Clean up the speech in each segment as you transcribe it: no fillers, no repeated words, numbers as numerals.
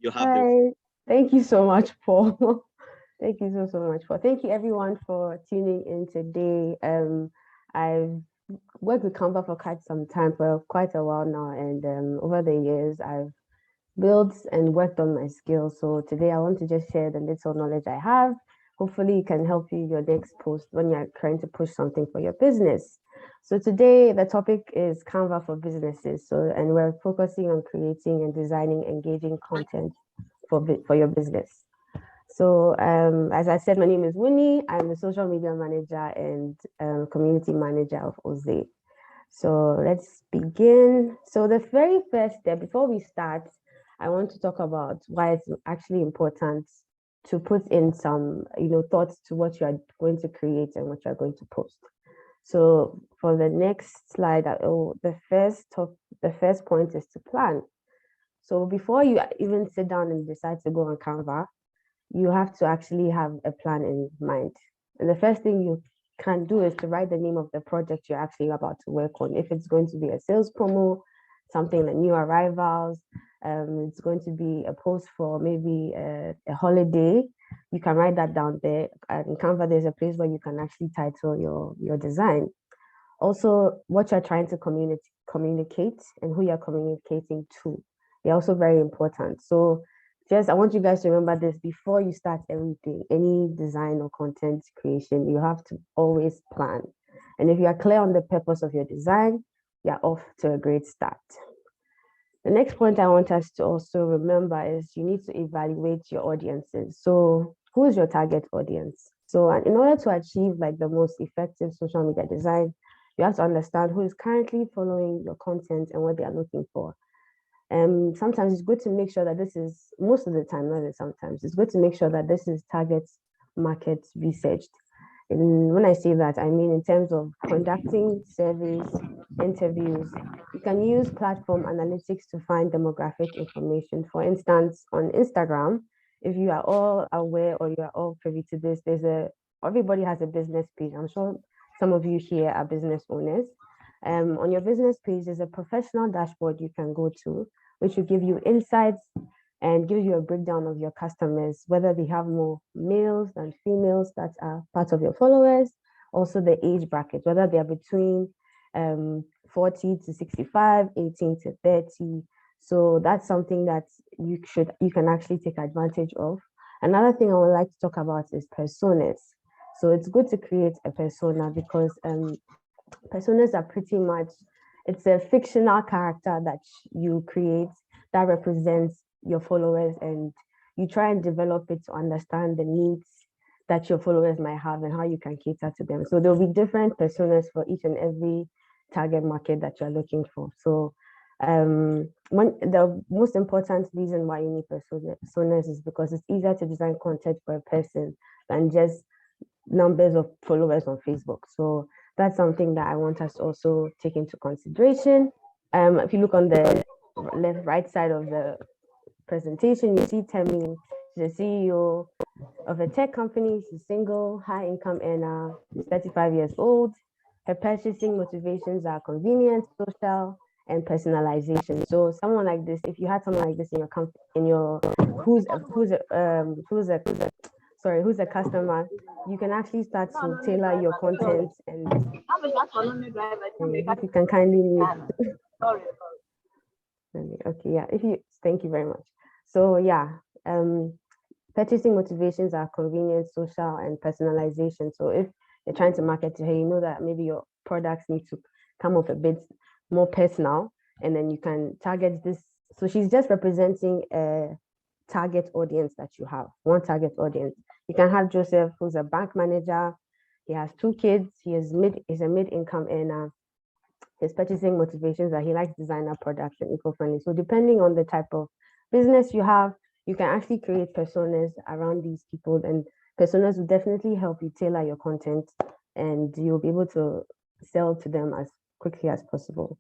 You have the Hi, thank you so much, Paul. Thank you so much, Paul. Thank you everyone for tuning in today. I've worked with Canva for quite some time, for quite a while now, and over the years, I've built and worked on my skills. So today, I want to just share the little knowledge I have. Hopefully, it can help you your next post when you're trying to push something for your business. So today, the topic is Canva for businesses. So, and we're focusing on creating and designing engaging content for your business. So, as I said, my name is Winnie. I'm the social media manager and community manager of Oze. So let's begin. So the very first step before we start, I want to talk about why it's actually important to put in some, thoughts to what you are going to create and what you are going to post. So for the next slide, the first point is to plan. So before you even sit down and decide to go on Canva, you have to actually have a plan in mind. And the first thing you can do is to write the name of the project you're actually about to work on. If it's going to be a sales promo, something like new arrivals, it's going to be a post for maybe a holiday, you can write that down there. And in Canva, there's a place where you can actually title your design. Also, what you're trying to communicate and who you're communicating to. They're also very important. So I want you guys to remember this before you start everything, any design or content creation, you have to always plan. And if you are clear on the purpose of your design, you're off to a great start. The next point I want us to also remember is you need to evaluate your audiences. So who is your target audience? So in order to achieve like the most effective social media design, you have to understand who is currently following your content and what they are looking for. Sometimes it's good to make sure that this is, most of the time, not sometimes, it's good to make sure that this is target market researched. And when I say that, I mean in terms of conducting surveys, interviews, you can use platform analytics to find demographic information. For instance, on Instagram, if you are all aware or you are all privy to this, everybody has a business page. I'm sure some of you here are business owners. On your business page, there's a professional dashboard you can go to, which will give you insights and give you a breakdown of your customers, whether they have more males than females that are part of your followers, also the age bracket, whether they are between 40 to 65, 18 to 30. So that's something that you can actually take advantage of. Another thing I would like to talk about is personas. So it's good to create a persona because personas are pretty much, it's a fictional character that you create that represents your followers, and you try and develop it to understand the needs that your followers might have and how you can cater to them. So there'll be different personas for each and every target market that you're looking for. So the most important reason why you need personas is because it's easier to design content for a person than just numbers of followers on Facebook. So that's something that I want us to also take into consideration. If you look on the right side of the presentation, you see Temi, she's a CEO of a tech company. She's single, high income earner. She's 35 years old. Her purchasing motivations are convenience, social, and personalization. So someone like this, if you had someone like this in your company, who's a customer, you can actually start to tailor your content. And if you can kindly mute. Okay, yeah. Thank you very much. So yeah, purchasing motivations are convenience, social, and personalization. So if you're trying to market to her, you know that maybe your products need to come off a bit more personal, and then you can target this. So she's just representing a target audience that you have, one target audience. You can have Joseph, who's a bank manager. He has 2 kids. He's a mid-income earner. His purchasing motivations are he likes designer products and eco-friendly. So depending on the type of business you have, you can actually create personas around these people, and personas will definitely help you tailor your content, and you'll be able to sell to them as quickly as possible.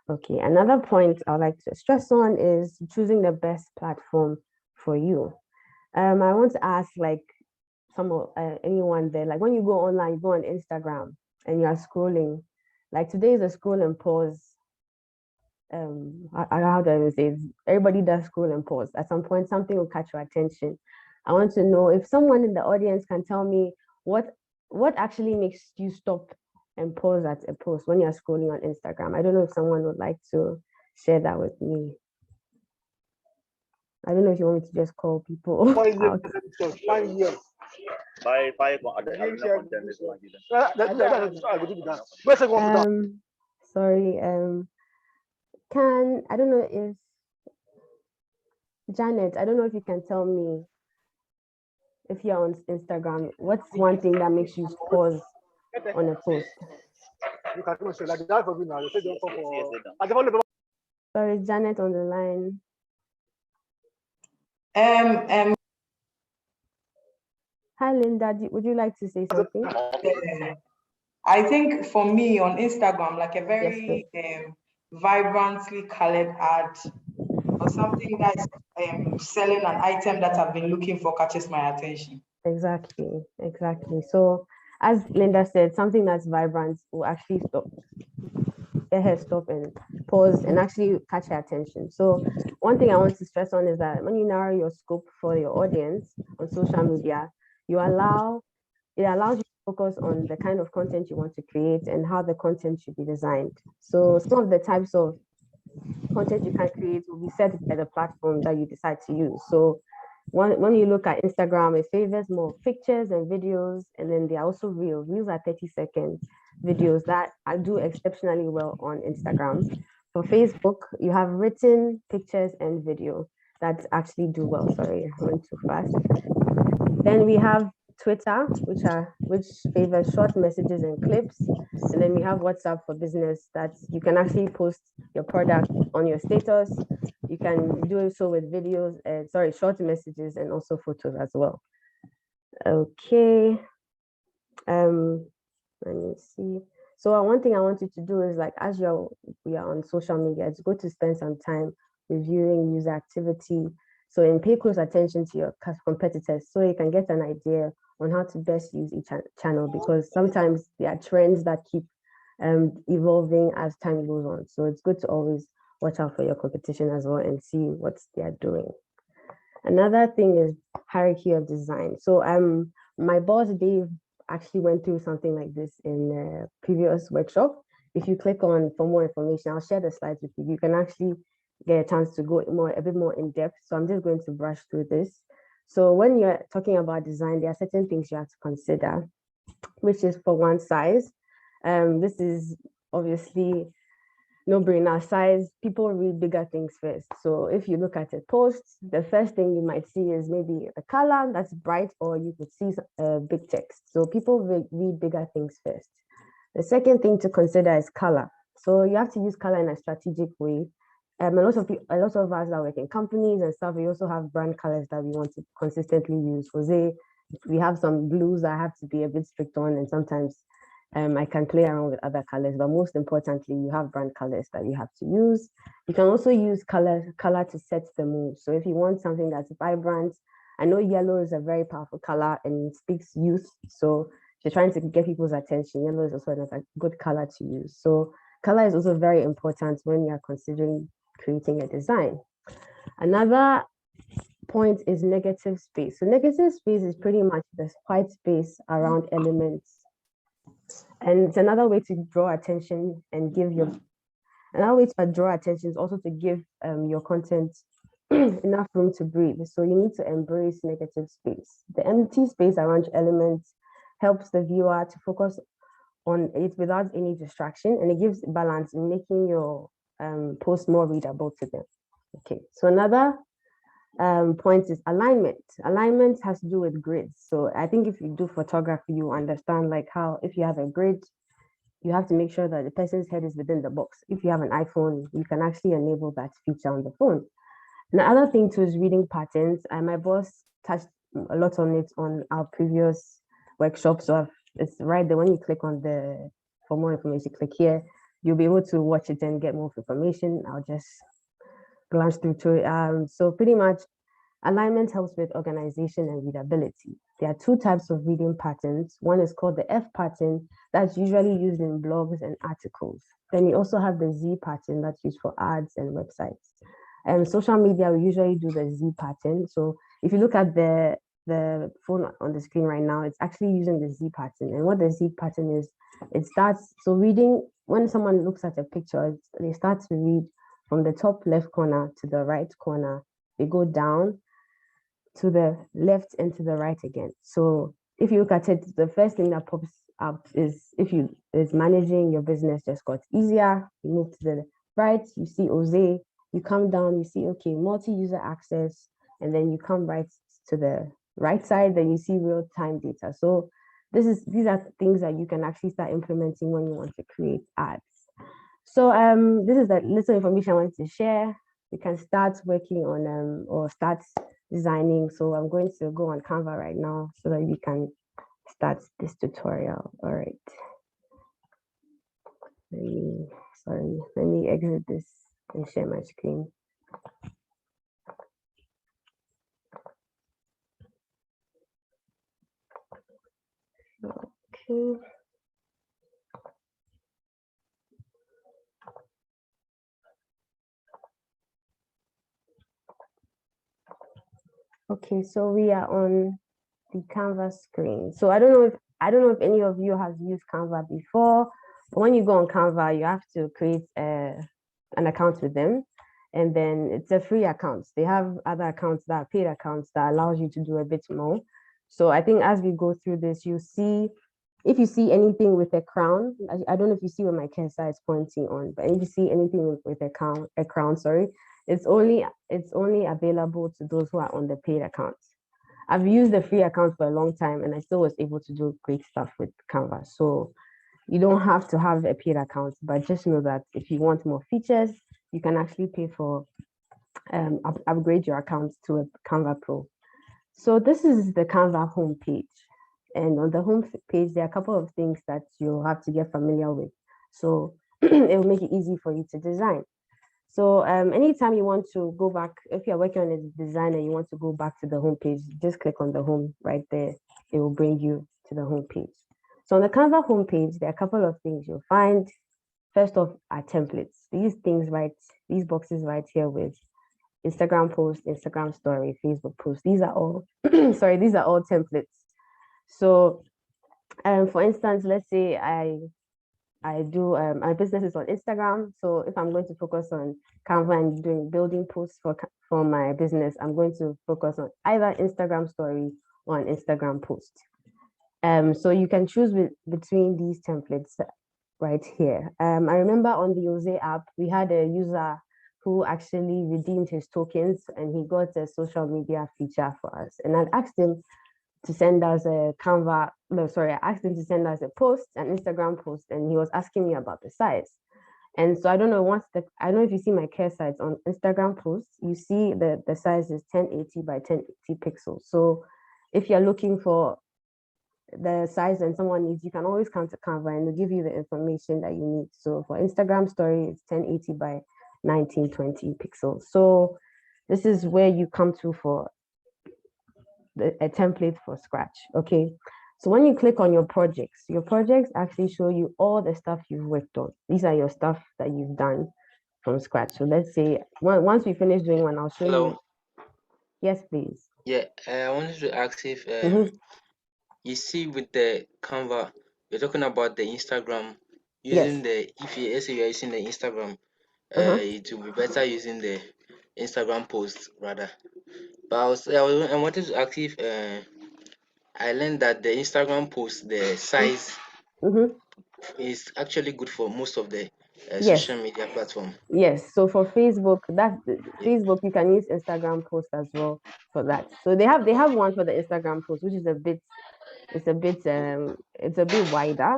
Okay, another point I'd like to stress on is choosing the best platform for you. I want to ask anyone there, like when you go online, you go on Instagram and you are scrolling, like today is a scroll and pause how do I even say it? Everybody does scroll and pause. At some point, something will catch your attention. I want to know if someone in the audience can tell me what actually makes you stop and pause at a post when you're scrolling on Instagram. I don't know if someone would like to share that with me. I don't know if you want me to just call people out. Sorry. I don't know if Janet, I don't know if you can tell me if you're on Instagram, what's one thing that makes you pause on a post? Sorry, Janet on the line. Hi, Linda. Would you like to say something? I think for me on Instagram, like a very vibrantly colored ad or something that's selling an item that I've been looking for catches my attention. Exactly. So as Linda said, something that's vibrant will actually get her stop and pause and actually catch her attention. So one thing I want to stress on is that when you narrow your scope for your audience on social media, it allows you to focus on the kind of content you want to create and how the content should be designed. So some of the types of content you can create will be set by the platform that you decide to use. So when you look at Instagram, it favors more pictures and videos, and then there are also reels. Reels are 30-second videos that I do exceptionally well on Instagram. For Facebook, you have written pictures and video that actually do well. Sorry, I went too fast. Then we have Twitter, which favors short messages and clips. And then we have WhatsApp for business that you can actually post your product on your status. You can do so with videos, short messages and also photos as well. Okay. Let me see. So one thing I want you to do is like, as we are on social media, it's good to spend some time reviewing user activity. So and pay close attention to your competitors so you can get an idea on how to best use each channel, because sometimes there are trends that keep evolving as time goes on. So it's good to always watch out for your competition as well and see what they are doing. Another thing is hierarchy of design. So my boss Dave actually went through something like this in a previous workshop. If you click on for more information, I'll share the slides with you. You can actually get a chance to go a bit more in depth. So I'm just going to brush through this. So when you're talking about design, there are certain things you have to consider, which is for one, size. This is obviously no-brainer. Size, people read bigger things first. So if you look at a post, the first thing you might see is maybe a color that's bright, or you could see big text. So people read bigger things first. The second thing to consider is color. So you have to use color in a strategic way. A lot of us that work in companies and stuff, we also have brand colors that we want to consistently use. For say, we have some blues that I have to be a bit strict on, and sometimes I can play around with other colors, but most importantly, you have brand colors that you have to use. You can also use color to set the mood. So if you want something that's vibrant, I know yellow is a very powerful color and speaks youth. So if you're trying to get people's attention, yellow is also a good color to use. So color is also very important when you're considering creating a design. Another point is negative space. So negative space is pretty much the white space around elements. And it's another way to draw attention and another way to draw attention is also to give your content enough room to breathe. So you need to embrace negative space. The empty space around elements helps the viewer to focus on it without any distraction, and it gives balance in making your post more readable to them. Okay, so another point is alignment. Alignment has to do with grids. So I think if you do photography, you understand like how if you have a grid, you have to make sure that the person's head is within the box. If you have an iPhone, you can actually enable that feature on the phone. And the other thing too is reading patterns. And my boss touched a lot on it on our previous workshop. So it's right there when you click on for more information, click here, you'll be able to watch it and get more information. I'll just glance through to it. So pretty much Alignment helps with organization and readability. There are two types of reading patterns. One is called the F pattern, that's usually used in blogs and articles. Then you also have the Z pattern that's used for ads and websites. And social media, we usually do the Z pattern. So if you look at the phone on the screen right now, it's actually using the Z pattern. And what the Z pattern is, it starts, so reading, when someone looks at a picture, they start to read from the top left corner to the right corner. They go down to the left and to the right again. So if you look at it, the first thing that pops up is managing your business just got easier. You move to the right, you see Jose, you come down, you see, okay, multi-user access, and then you come right to the right side, then you see real-time data. So these are things that you can actually start implementing when you want to create ads. So this is the little information I wanted to share. You can start working on or start designing. So I'm going to go on Canva right now so that we can start this tutorial. All right. Let me exit this and share my screen. Okay. Okay, so we are on the Canva screen. So I don't know if any of you has used Canva before, but when you go on Canva, you have to create an account with them. And then it's a free account. They have other accounts that are paid accounts that allows you to do a bit more. So I think as we go through this, you see, if you see anything with a crown, I don't know if you see where my cursor is pointing on, but if you see anything with a crown, sorry, it's only available to those who are on the paid accounts. I've used the free account for a long time and I still was able to do great stuff with Canva. So you don't have to have a paid account, but just know that if you want more features, you can actually pay for upgrade your account to a Canva Pro. So this is the Canva homepage. And on the home page, there are a couple of things that you'll have to get familiar with. So it will make it easy for you to design. So anytime you want to go back, if you're working on a design and you want to go back to the home page, just click on the home right there. It will bring you to the home page. So on the Canva homepage, there are a couple of things you'll find. First off are templates. These boxes right here with Instagram post, Instagram story, Facebook post. These are all, sorry, these are all templates. So for instance, let's say I do my business is on Instagram. So if I'm going to focus on Canva and building posts for my business, I'm going to focus on either Instagram story or an Instagram post. So you can choose between these templates right here. I remember on the Jose app, we had a user who actually redeemed his tokens and he got a social media feature for us. And I asked him to send us a Canva, I asked him to send us a post, an Instagram post, and he was asking me about the size. And so I don't know if you see my cursor, it's on Instagram post, you see the size is 1080 by 1080 pixels. So if you're looking for the size and someone needs, you can always come to Canva and they'll give you the information that you need. So for Instagram story, it's 1080 by 1920 pixels. So this is where you come to for a template for Scratch. Okay, so when you click on your projects actually show you all the stuff you've worked on. These are your stuff that you've done from scratch. So let's say once we finish doing one, I'll show you. Yes, please. Yeah, I wanted to ask if you see with the Canva, you're talking about the Instagram using the if you say you're using the Instagram, it will be better using the Instagram post rather. But I wanted to ask if I learned that the Instagram post, the size is actually good for most of the social media platform. Yes. So for Facebook, Facebook, you can use Instagram post as well for that. So they have one for the Instagram post, which is a bit wider,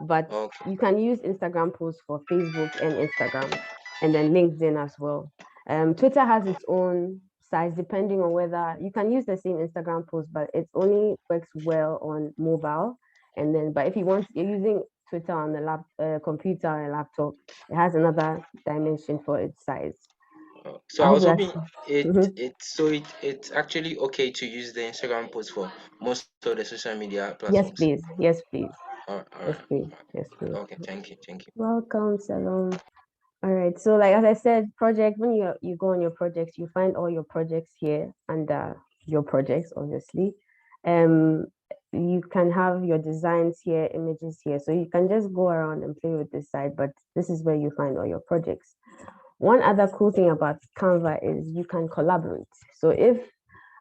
but you can use Instagram post for Facebook and Instagram, and then LinkedIn as well. Twitter has its own size depending on whether you can use the same Instagram post, but it only works well on mobile. And then, but if you're using Twitter on the computer or a laptop, it has another dimension for its size. So I I hope was that. hoping it's actually okay to use the Instagram post for most of the social media Yes, platforms. please. Yes, please. All Yes, right. please. Yes, please. Okay, thank you. Welcome, Salom. All right. So, like as I said, project when you go on your projects, you find all your projects here under your projects, obviously. Um, you can have your designs here, images here. So you can just go around and play with this side, but this is where you find all your projects. One other cool thing about Canva is you can collaborate. So if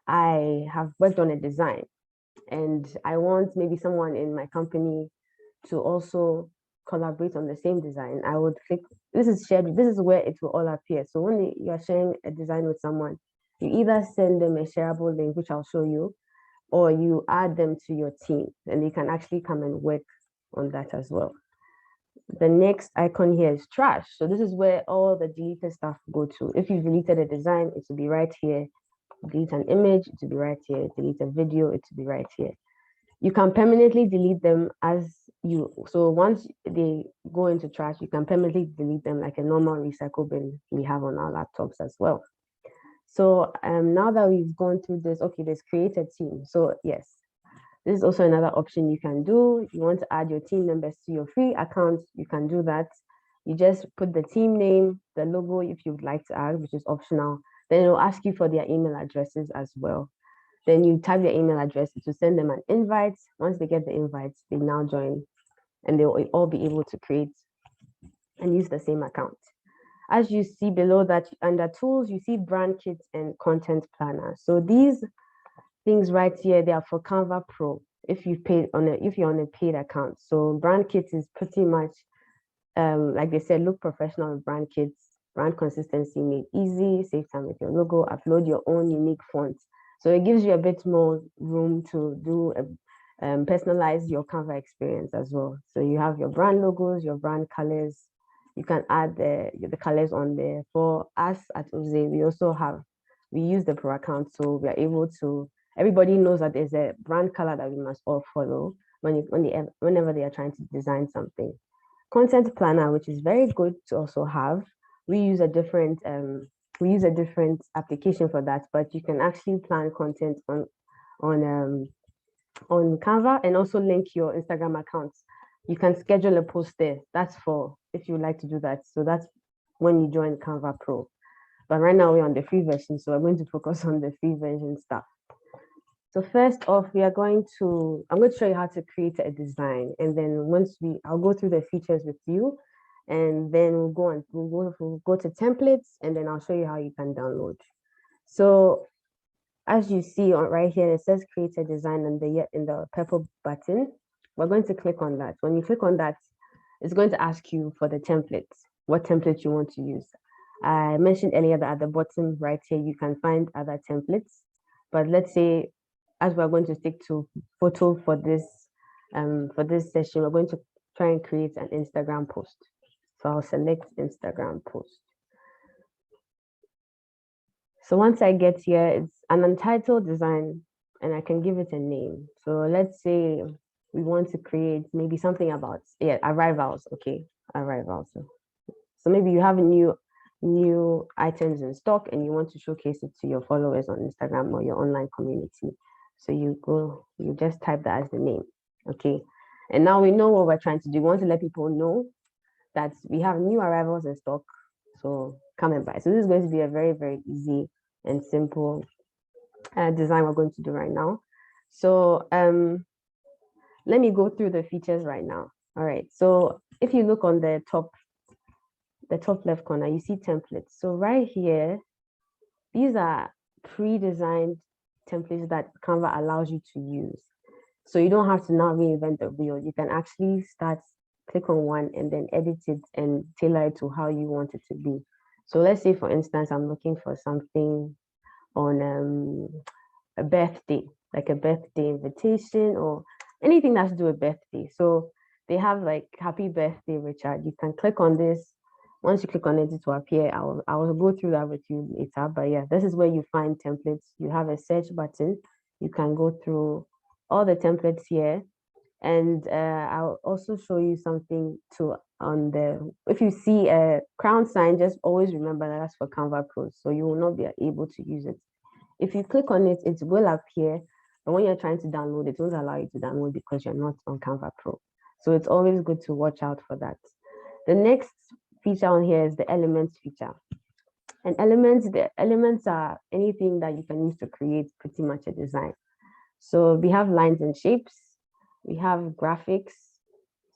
I have worked on a design and I want maybe someone in my company to also collaborate on the same design, I would click, this is shared, this is where it will all appear. So when you're sharing a design with someone, you either send them a shareable link, which I'll show you, or you add them to your team and they can actually come and work on that as well. The next icon here is trash. So this is where all the deleted stuff go to. If you've deleted a design, it will be right here. Delete an image, it will be right here. Delete a video, it will be right here. You can permanently delete them as you, so once they go into trash, you can permanently delete them like a normal recycle bin we have on our laptops as well. So now that we've gone through this, okay, there's create a team. So yes, this is also another option you can do. If you want to add your team members to your free account, you can do that. You just put the team name, the logo if you'd like to add, which is optional. Then it'll ask you for their email addresses as well. Then you type their email address to send them an invite. Once they get the invites, they now join and they'll all be able to create and use the same account. As you see below that, under tools, you see brand kits and content planner. So these things right here, they are for Canva Pro if you pay on if you're on a paid account. So brand kits is pretty much like they said, look professional with brand kits, brand consistency made easy, save time with your logo, upload your own unique fonts. So it gives you a bit more room to do personalize your Canva experience as well. So you have your brand logos, your brand colors. You can add the colors on there. For us at Uze, we use the Pro account, so we are able to. Everybody knows that there's a brand color that we must all follow whenever they are trying to design something. Content planner, which is very good to also have. We use a different application for that, but you can actually plan content on Canva and also link your Instagram accounts. You can schedule a post there. That's for if you would like to do that. So that's when you join Canva Pro. But right now we're on the free version, so I'm going to focus on the free version stuff. So first off, I'm going to show you how to create a design. And then I'll go through the features with you. And then we'll go to templates, and then I'll show you how you can download. So as you see right here, it says create a design in the purple button. We're going to click on that. When you click on that, it's going to ask you for the templates, what template you want to use. I mentioned earlier that at the bottom right here, you can find other templates. But let's say, as we're going to stick to photo for this session, we're going to try and create an Instagram post. So I'll select Instagram post. So once I get here, it's an untitled design and I can give it a name. So let's say we want to create maybe something about arrivals. Okay, arrivals. So maybe you have new items in stock and you want to showcase it to your followers on Instagram or your online community. So you just type that as the name. Okay. And now we know what we're trying to do. We want to let people know that we have new arrivals in stock. So come and buy. So this is going to be a very, very easy and simple design we're going to do right now. So let me go through the features right now. All right. So if you look on the top left corner, you see templates. So right here, these are pre-designed templates that Canva allows you to use. So you don't have to now reinvent the wheel. You can actually click on one and then edit it and tailor it to how you want it to be. So let's say, for instance, I'm looking for something on a birthday, like a birthday invitation or anything that's to do with birthday. So they have like happy birthday, Richard. You can click on this. Once you click on it, it will appear. I will go through that with you later. But yeah, this is where you find templates. You have a search button. You can go through all the templates here. And I'll also show you something too on the, if you see a crown sign, just always remember that that's for Canva Pro, so you will not be able to use it. If you click on it, it will appear, but when you're trying to download, it won't allow you to download because you're not on Canva Pro. So it's always good to watch out for that. The next feature on here is the elements feature. And the elements are anything that you can use to create pretty much a design. So we have lines and shapes, we have graphics.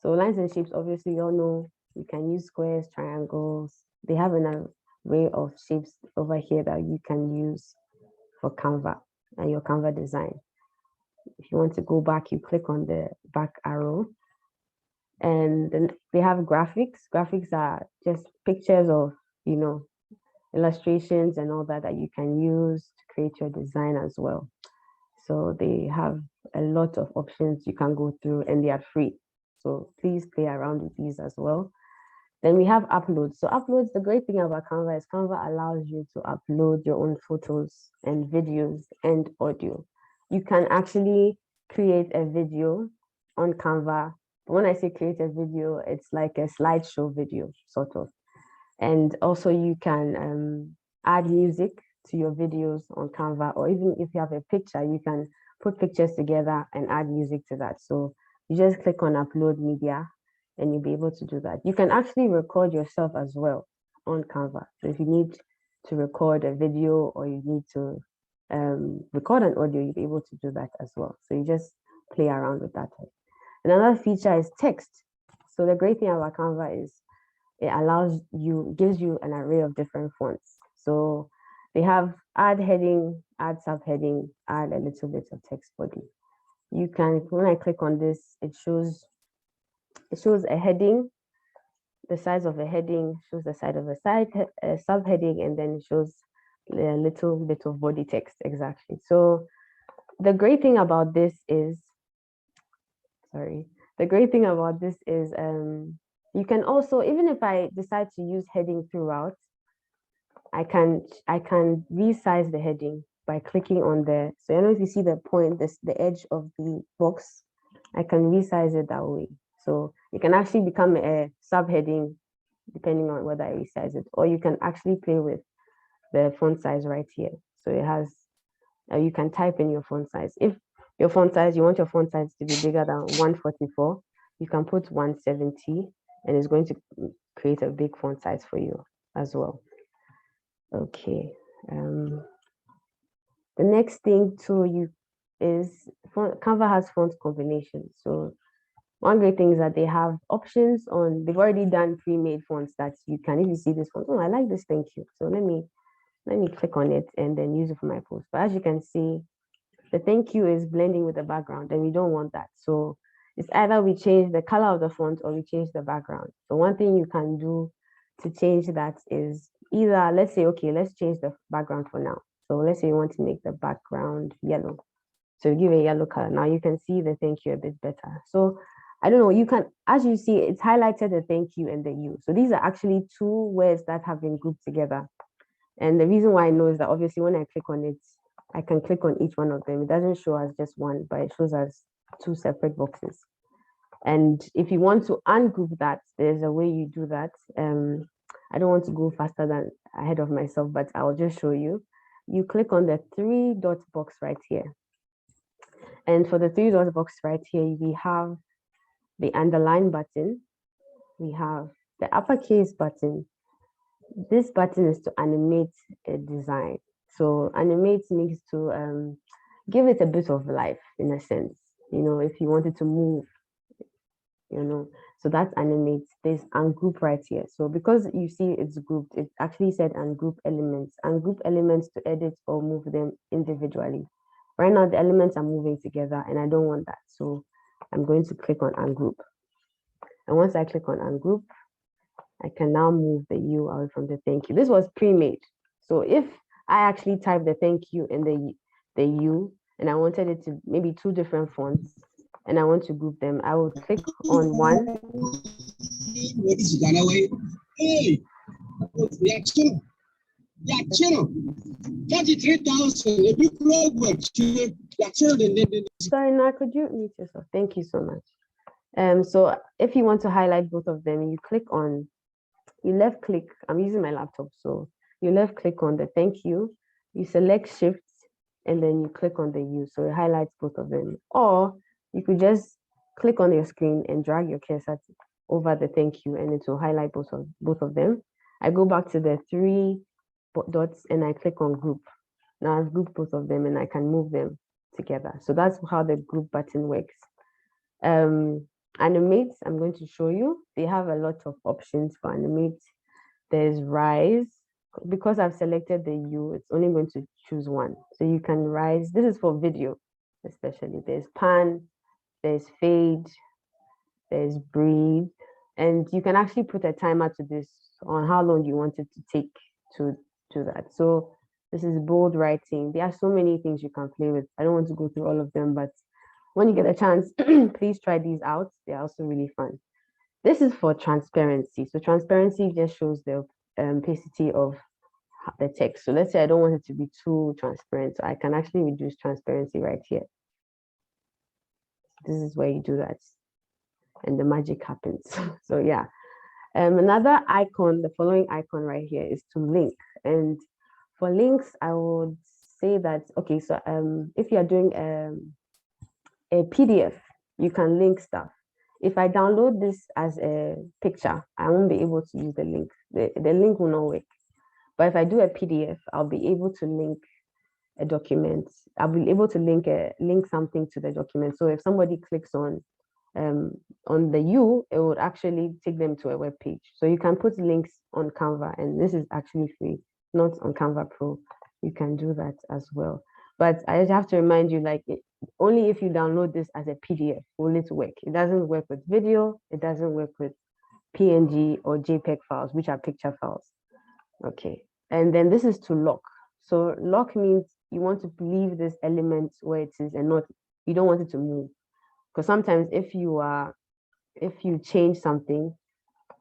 So lines and shapes, obviously you all know you can use squares, triangles. They have an array of shapes over here that you can use for Canva and your Canva design. If you want to go back, you click on the back arrow. And then they have graphics. Graphics are just pictures of, you know, illustrations and all that you can use to create your design as well. So they have a lot of options you can go through, and they are free. So please play around with these as well. Then we have uploads. So uploads, the great thing about Canva is Canva allows you to upload your own photos and videos and audio. You can actually create a video on Canva. When I say create a video, it's like a slideshow video, sort of. And also you can add music to your videos on Canva, or even if you have a picture, you can put pictures together and add music to that. So you just click on upload media and you'll be able to do that. You can actually record yourself as well on Canva. So if you need to record a video or you need to record an audio, you'll be able to do that as well. So you just play around with that. Another feature is text. So the great thing about Canva is it gives you an array of different fonts. So they have add heading, add subheading, add a little bit of text body. You can, when I click on this, it shows a heading, the size of a heading, shows the size of a subheading, and then it shows a little bit of body text, exactly. So the great thing about this is, you can also, even if I decide to use heading throughout, I can resize the heading by clicking on the, so I don't know if you see the point, the edge of the box, I can resize it that way. So it can actually become a subheading depending on whether I resize it, or you can actually play with the font size right here. So it has, you can type in your font size. If your font size, you want your font size to be bigger than 144, you can put 170 and it's going to create a big font size for you as well. Okay. The next thing too is Canva has font combinations. So one great thing is that they have options on, they've already done pre-made fonts that you can, if you see this font, oh, I like this, thank you. So let me click on it and then use it for my post. But as you can see, the thank you is blending with the background and we don't want that. So it's either we change the color of the font or we change the background. So one thing you can do to change that is either, let's say, okay, let's change the background for now. So let's say you want to make the background yellow. So give a yellow color. Now you can see the thank you a bit better. So I don't know, you can, as you see, it's highlighted the thank you and the you. So these are actually two words that have been grouped together. And the reason why I know is that obviously when I click on it, I can click on each one of them. It doesn't show as just one, but it shows as two separate boxes. And if you want to ungroup that, there's a way you do that. I don't want to go faster than ahead of myself, but I'll just show you. You click on the 3-dot box right here. And for the 3-dot box right here, we have the underline button. We have the uppercase button. This button is to animate a design. So animate means to give it a bit of life in a sense, you know, if you wanted to move, you know, so that's animate. There's ungroup right here. So because you see it's grouped, it actually said ungroup elements. Ungroup elements to edit or move them individually. Right now the elements are moving together and I don't want that. So I'm going to click on ungroup. And once I click on ungroup, I can now move the U away from the thank you. This was pre-made. So if I actually type the thank you and the U, and I wanted it to maybe 2 different fonts, and I want to group them, I will click on one. Hey, Sorry, now could you mute yourself? Thank you so much. So if you want to highlight both of them, you left click. I'm using my laptop, so you left click on the thank you, you select shift, and then you click on the U, so it highlights both of them. Or you could just click on your screen and drag your cursor over the thank you, and it will highlight both of them. I go back to the 3 dots and I click on group. Now I've grouped both of them and I can move them together. So that's how the group button works. Animate, I'm going to show you. They have a lot of options for animate. There's rise. Because I've selected the U, it's only going to choose one. So you can rise. This is for video, especially. There's pan, there's fade, there's breathe. And you can actually put a timer to this on how long you want it to take to do that. So this is bold writing. There are so many things you can play with. I don't want to go through all of them, but when you get a chance, please try these out. They're also really fun. This is for transparency. So transparency just shows the opacity of the text. So let's say I don't want it to be too transparent. So I can actually reduce transparency right here. This is where you do that. And the magic happens. So yeah. Another icon, the following icon right here is to link. And for links, I would say that, okay, so if you're doing a PDF, you can link stuff. If I download this as a picture, I won't be able to use the link. The link will not work. But if I do a PDF, I'll be able to link a document. I'll be able to link something to the document. So if somebody clicks on the U, it would actually take them to a web page. So you can put links on Canva, and this is actually free, not on Canva Pro. You can do that as well. But I just have to remind you, like, only if you download this as a PDF will it work. It doesn't work with video. It doesn't work with PNG or JPEG files, which are picture files. Okay. And then this is to lock. So lock means you want to leave this element where it is and not, you don't want it to move. Because sometimes if you change something,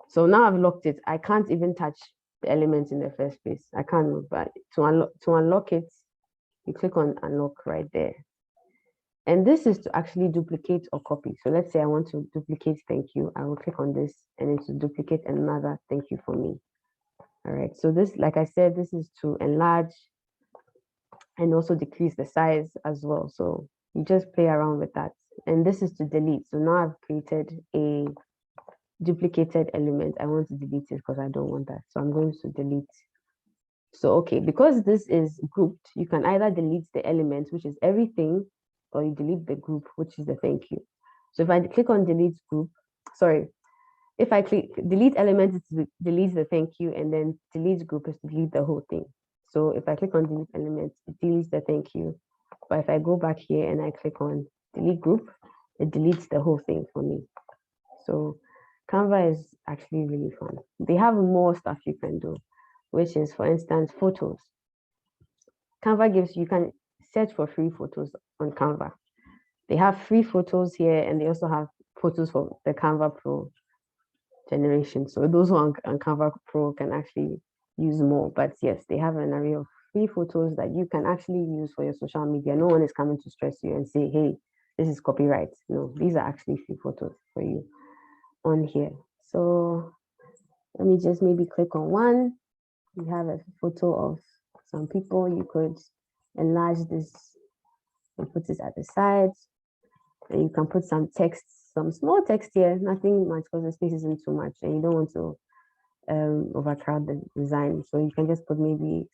so now I've locked it, I can't even touch the element in the first place. I can't move, but to unlock it, you click on unlock right there. And this is to actually duplicate or copy. So let's say I want to duplicate thank you. I will click on this and it will duplicate another thank you for me. All right, so this, like I said, this is to enlarge and also decrease the size as well. So you just play around with that. And this is to delete. So now I've created a duplicated element. I want to delete it because I don't want that. So I'm going to delete. So, okay, because this is grouped, you can either delete the element, which is everything, or you delete the group, which is the thank you. So if I click on delete group, sorry, if I click delete element, it deletes the thank you, and then delete group is to delete the whole thing. So if I click on delete element, it deletes the thank you. But if I go back here and I click on delete group, it deletes the whole thing for me. So Canva is actually really fun. They have more stuff you can do, which is, for instance, photos. Canva gives you can search for free photos on Canva. They have free photos here, and they also have photos for the Canva Pro generation. So those who are on Canva Pro can actually use more. But yes, they have an array of free photos that you can actually use for your social media. No one is coming to stress you and say, hey, this is copyright. No, these are actually free photos for you on here. So let me just maybe click on one. You have a photo of some people. You could enlarge this and put it at the side. And you can put some text, some small text here, nothing much because the space isn't too much and you don't want to overcrowd the design. So you can just put maybe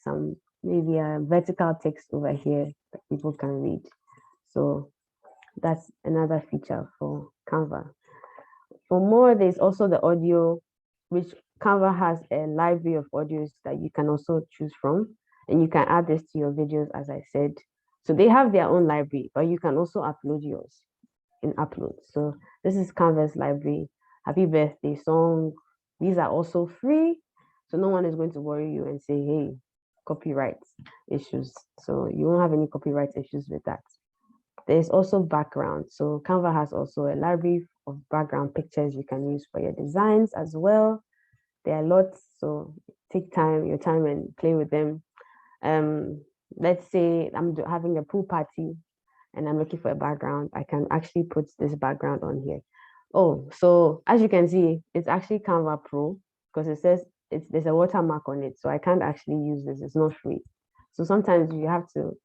a vertical text over here that people can read. So that's another feature for Canva. For more, there's also the audio, which Canva has a library of audios that you can also choose from, and you can add this to your videos, as I said. So they have their own library, but you can also upload yours in Upload. So this is Canva's library. Happy birthday song. These are also free, so no one is going to worry you and say, hey, copyright issues. So you won't have any copyright issues with that. There's also background. So Canva has also a library of background pictures you can use for your designs as well. There are lots, so take your time and play with them. Let's say I'm having a pool party and I'm looking for a background. I can actually put this background on here. Oh, so as you can see, it's actually Canva Pro because it says there's a watermark on it. So I can't actually use this. It's not free. So sometimes you have to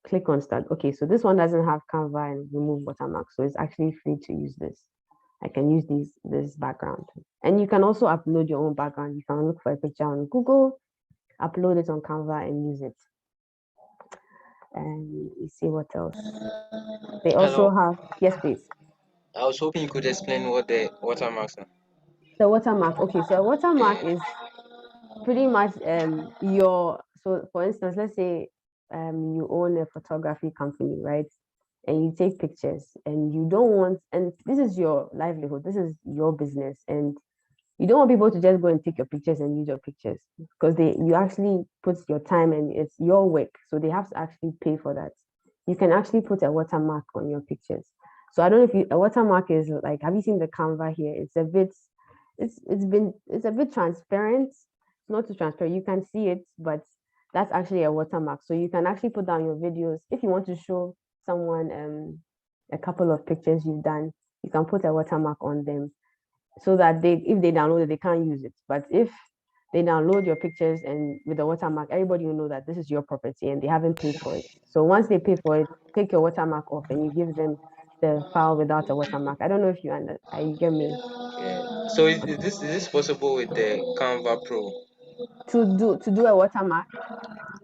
click on start. Okay, so this one doesn't have Canva and remove watermark. So it's actually free to use this. I can use this background. And you can also upload your own background. You can look for a picture on Google, upload it on Canva and use it. And you see what else. They also Hello. have, yes, please. I was hoping you could explain what the watermarks are. The watermark. Okay, so a watermark is pretty much so for instance, let's say you own a photography company, right? And you take pictures and you don't want, and this is your livelihood, this is your business, and you don't want people to just go and take your pictures and use your pictures because you actually put your time and it's your work, so they have to actually pay for that. You can actually put a watermark on your pictures. So I don't know if a watermark is like, have you seen the Canva here? It's a bit, it's a bit transparent. It's not too transparent. You can see it, but that's actually a watermark. So you can actually put down your videos if you want to show someone a couple of pictures you've done. You can put a watermark on them so that if they download it, they can't use it. But if they download your pictures and with the watermark, everybody will know that this is your property and they haven't paid for it. So once they pay for it, take your watermark off and you give them the file without a watermark. I don't know if you get me. Yeah. So is this possible with the Canva Pro? To do a watermark.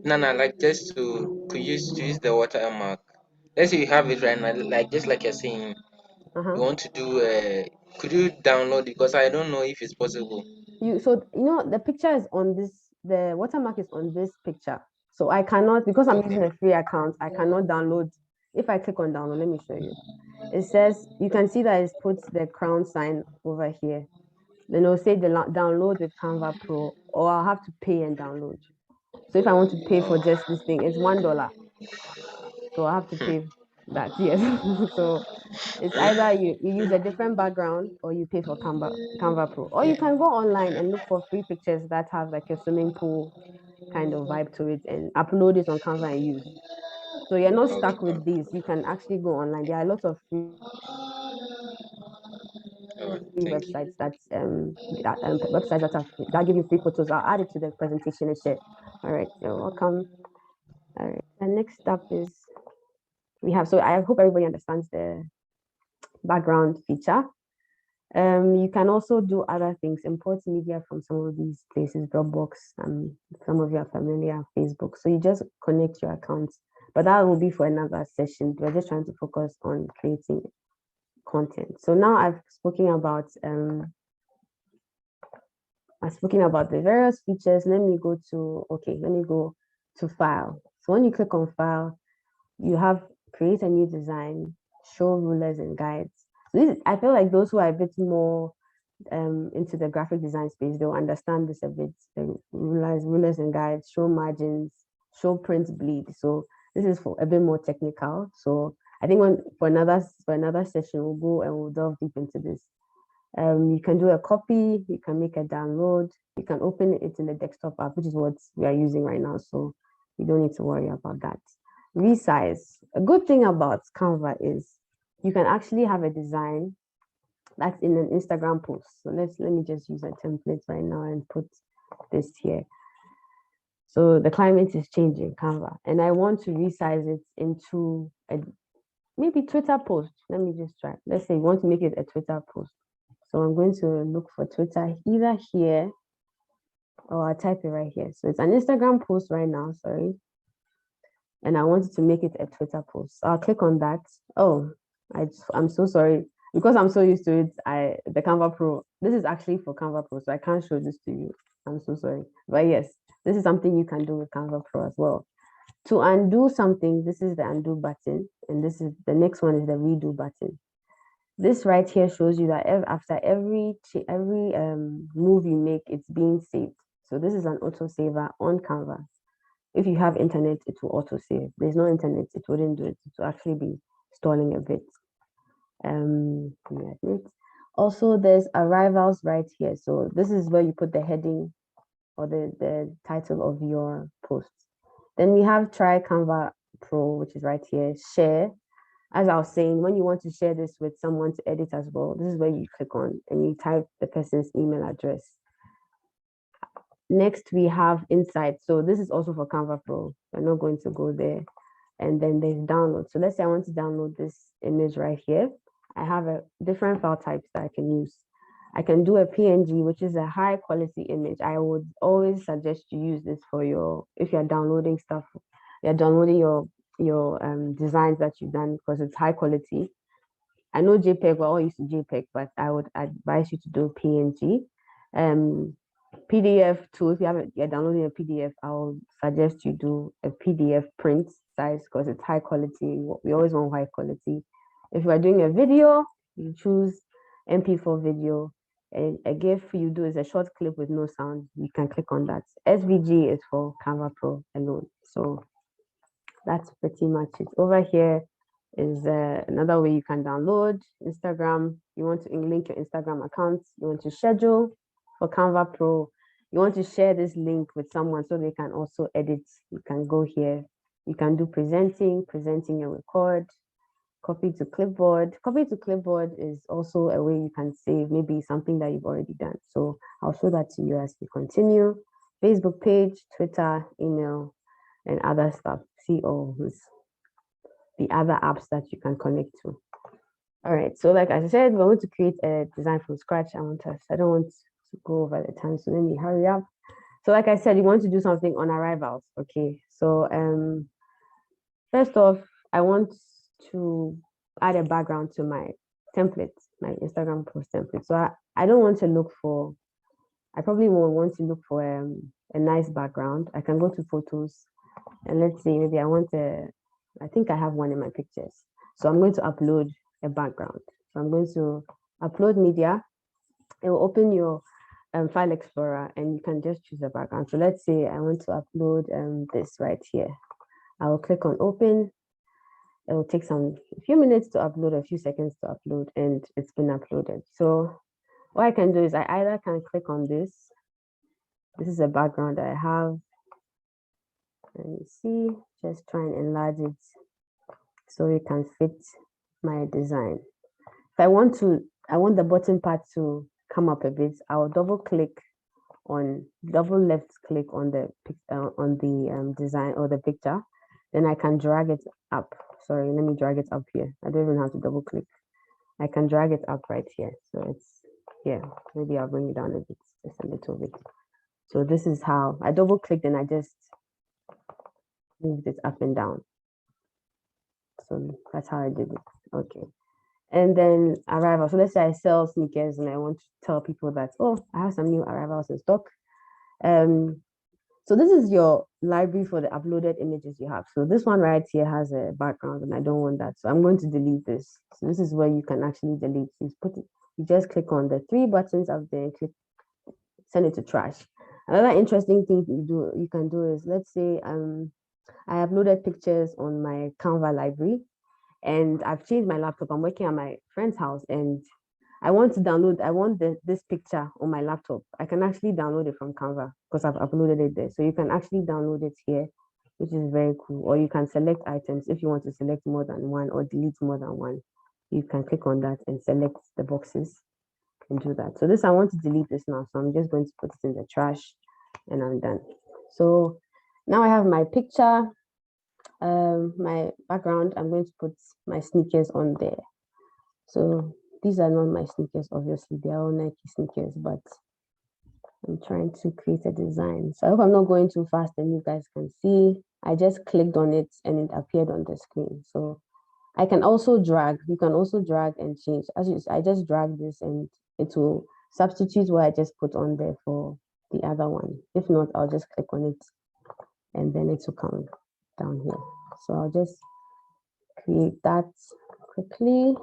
No, like just to use the watermark. Let's say you have it right now, like just like you're saying, Uh-huh. you want to do. Could you download it? Because I don't know if it's possible. The picture is on this, the watermark is on this picture. So I cannot, because I'm using Okay. a free account, I cannot download. If I click on download, let me show you. It says, you can see that it's put the crown sign over here. Then it'll say download with Canva Pro, or I'll have to pay and download. So if I want to pay for just this thing, it's $1. So I have to pay that. Yes. So it's either you use a different background or you pay for Canva Pro. Or you Yeah. can go online and look for free pictures that have like a swimming pool kind of vibe to it and upload it on Canva and use. So you're not stuck Okay. with these. You can actually go online. There are a lot of free All right. Thank you. websites that give you free photos. I'll add it to the presentation and share. All right, you're welcome. All right, the next step is so I hope everybody understands the background feature. You can also do other things, import media from some of these places, Dropbox, some of you are familiar, Facebook. So you just connect your accounts, but that will be for another session. We're just trying to focus on creating content. So now I've spoken about the various features. Let me go to file. So when you click on file, you have create a new design, show rulers and guides. So I feel like those who are a bit more into the graphic design space, they'll understand this a bit. Rulers and guides, show margins, show print bleed. So this is for a bit more technical. So I think for another session, we'll go and we'll delve deep into this. You can do a copy, you can make a download, you can open it in the desktop app, which is what we are using right now. So you don't need to worry about that. Resize. A good thing about Canva is you can actually have a design that's in an Instagram post. So let me just use a template right now and put this here. So the climate is changing, Canva, and I want to resize it into a maybe Twitter post. Let me just try. Let's say you want to make it a Twitter post. So I'm going to look for Twitter either here or I'll type it right here. So it's an Instagram post right now, sorry. And I wanted to make it a Twitter post. So I'll click on that. Oh, I'm so sorry. Because I'm so used to it, the Canva Pro, this is actually for Canva Pro, so I can't show this to you. I'm so sorry. But yes, this is something you can do with Canva Pro as well. To undo something, this is the undo button, and this is the next one is the redo button. This right here shows you that after every move you make, it's being saved. So this is an autosaver on Canva. If you have internet, it will autosave. There's no internet, it wouldn't do it. It will actually be stalling a bit. Also, there's arrivals right here. So this is where you put the heading or the title of your post. Then we have try Canva Pro, which is right here, share. as I was saying, when you want to share this with someone to edit as well, this is where you click on and you type the person's email address. Next, we have Insight. So this is also for Canva Pro. We're not going to go there. And then there's download. So let's say I want to download this image right here. I have a different file types that I can use. I can do a PNG, which is a high quality image. I would always suggest you use this for if you're downloading stuff, you're downloading your designs that you've done, because it's high quality. I know JPEG, we're all used to JPEG, but I would advise you to do PNG. PDF too, if you're downloading a PDF, I'll suggest you do a PDF print size because it's high quality. We always want high quality. If you are doing a video, you choose MP4 video. And a GIF you do is a short clip with no sound. You can click on that. SVG is for Canva Pro alone. So that's pretty much it. Over here is another way you can download Instagram. You want to link your Instagram account. You want to schedule for Canva Pro. You want to share this link with someone so they can also edit. You can go here. You can do presenting and record. Copy to clipboard. Copy to clipboard is also a way you can save maybe something that you've already done. So I'll show that to you as we continue. Facebook page, Twitter, email, and other stuff. See all the other apps that you can connect to. All right, so like I said, we're going to create a design from scratch. I don't want to go over the time, so let me hurry up. So like I said, you want to do something on arrivals. Okay, so first off, I want to add a background to my template, my Instagram post template. So I don't want to look for, I probably won't want to look for a nice background. I can go to photos and let's say maybe I think I have one in my pictures. So I'm going to upload a background. So I'm going to upload media. It will open your file explorer and you can just choose a background. So let's say I want to upload this right here. I will click on open. It will take a few minutes to upload, a few seconds to upload, and it's been uploaded. So what I can do is I either can click on this. This is a background that I have. Let me see, just try and enlarge it so it can fit my design. If I want the bottom part to come up a bit, I'll double left click on the design or the picture. Then I can drag it up. Sorry, let me drag it up here. I don't even have to double click. I can drag it up right here. So it's here. Maybe I'll bring it down a bit, just a little bit. So this is how I double clicked and I just moved it up and down. So that's how I did it. Okay. And then arrival. So let's say I sell sneakers and I want to tell people that, oh, I have some new arrivals in stock. So this is your library for the uploaded images you have. So this one right here has a background and I don't want that. So I'm going to delete this. So this is where you can actually delete. You just click on the three buttons up there and send it to trash. Another interesting thing you can do is, let's say I uploaded pictures on my Canva library and I've changed my laptop. I'm working at my friend's house and I want this picture on my laptop. I can actually download it from Canva because I've uploaded it there. So you can actually download it here, which is very cool. Or you can select items if you want to select more than one or delete more than one. You can click on that and select the boxes and do that. So I want to delete this now. So I'm just going to put it in the trash and I'm done. So now I have my picture, my background. I'm going to put my sneakers on there. So these are not my sneakers, obviously, they are all Nike sneakers, but I'm trying to create a design. So I hope I'm not going too fast and you guys can see. I just clicked on it and it appeared on the screen. So I can also drag. You can also drag and change. I just drag this and it will substitute what I just put on there for the other one. If not, I'll just click on it and then it will come down here. So I'll just create that quickly,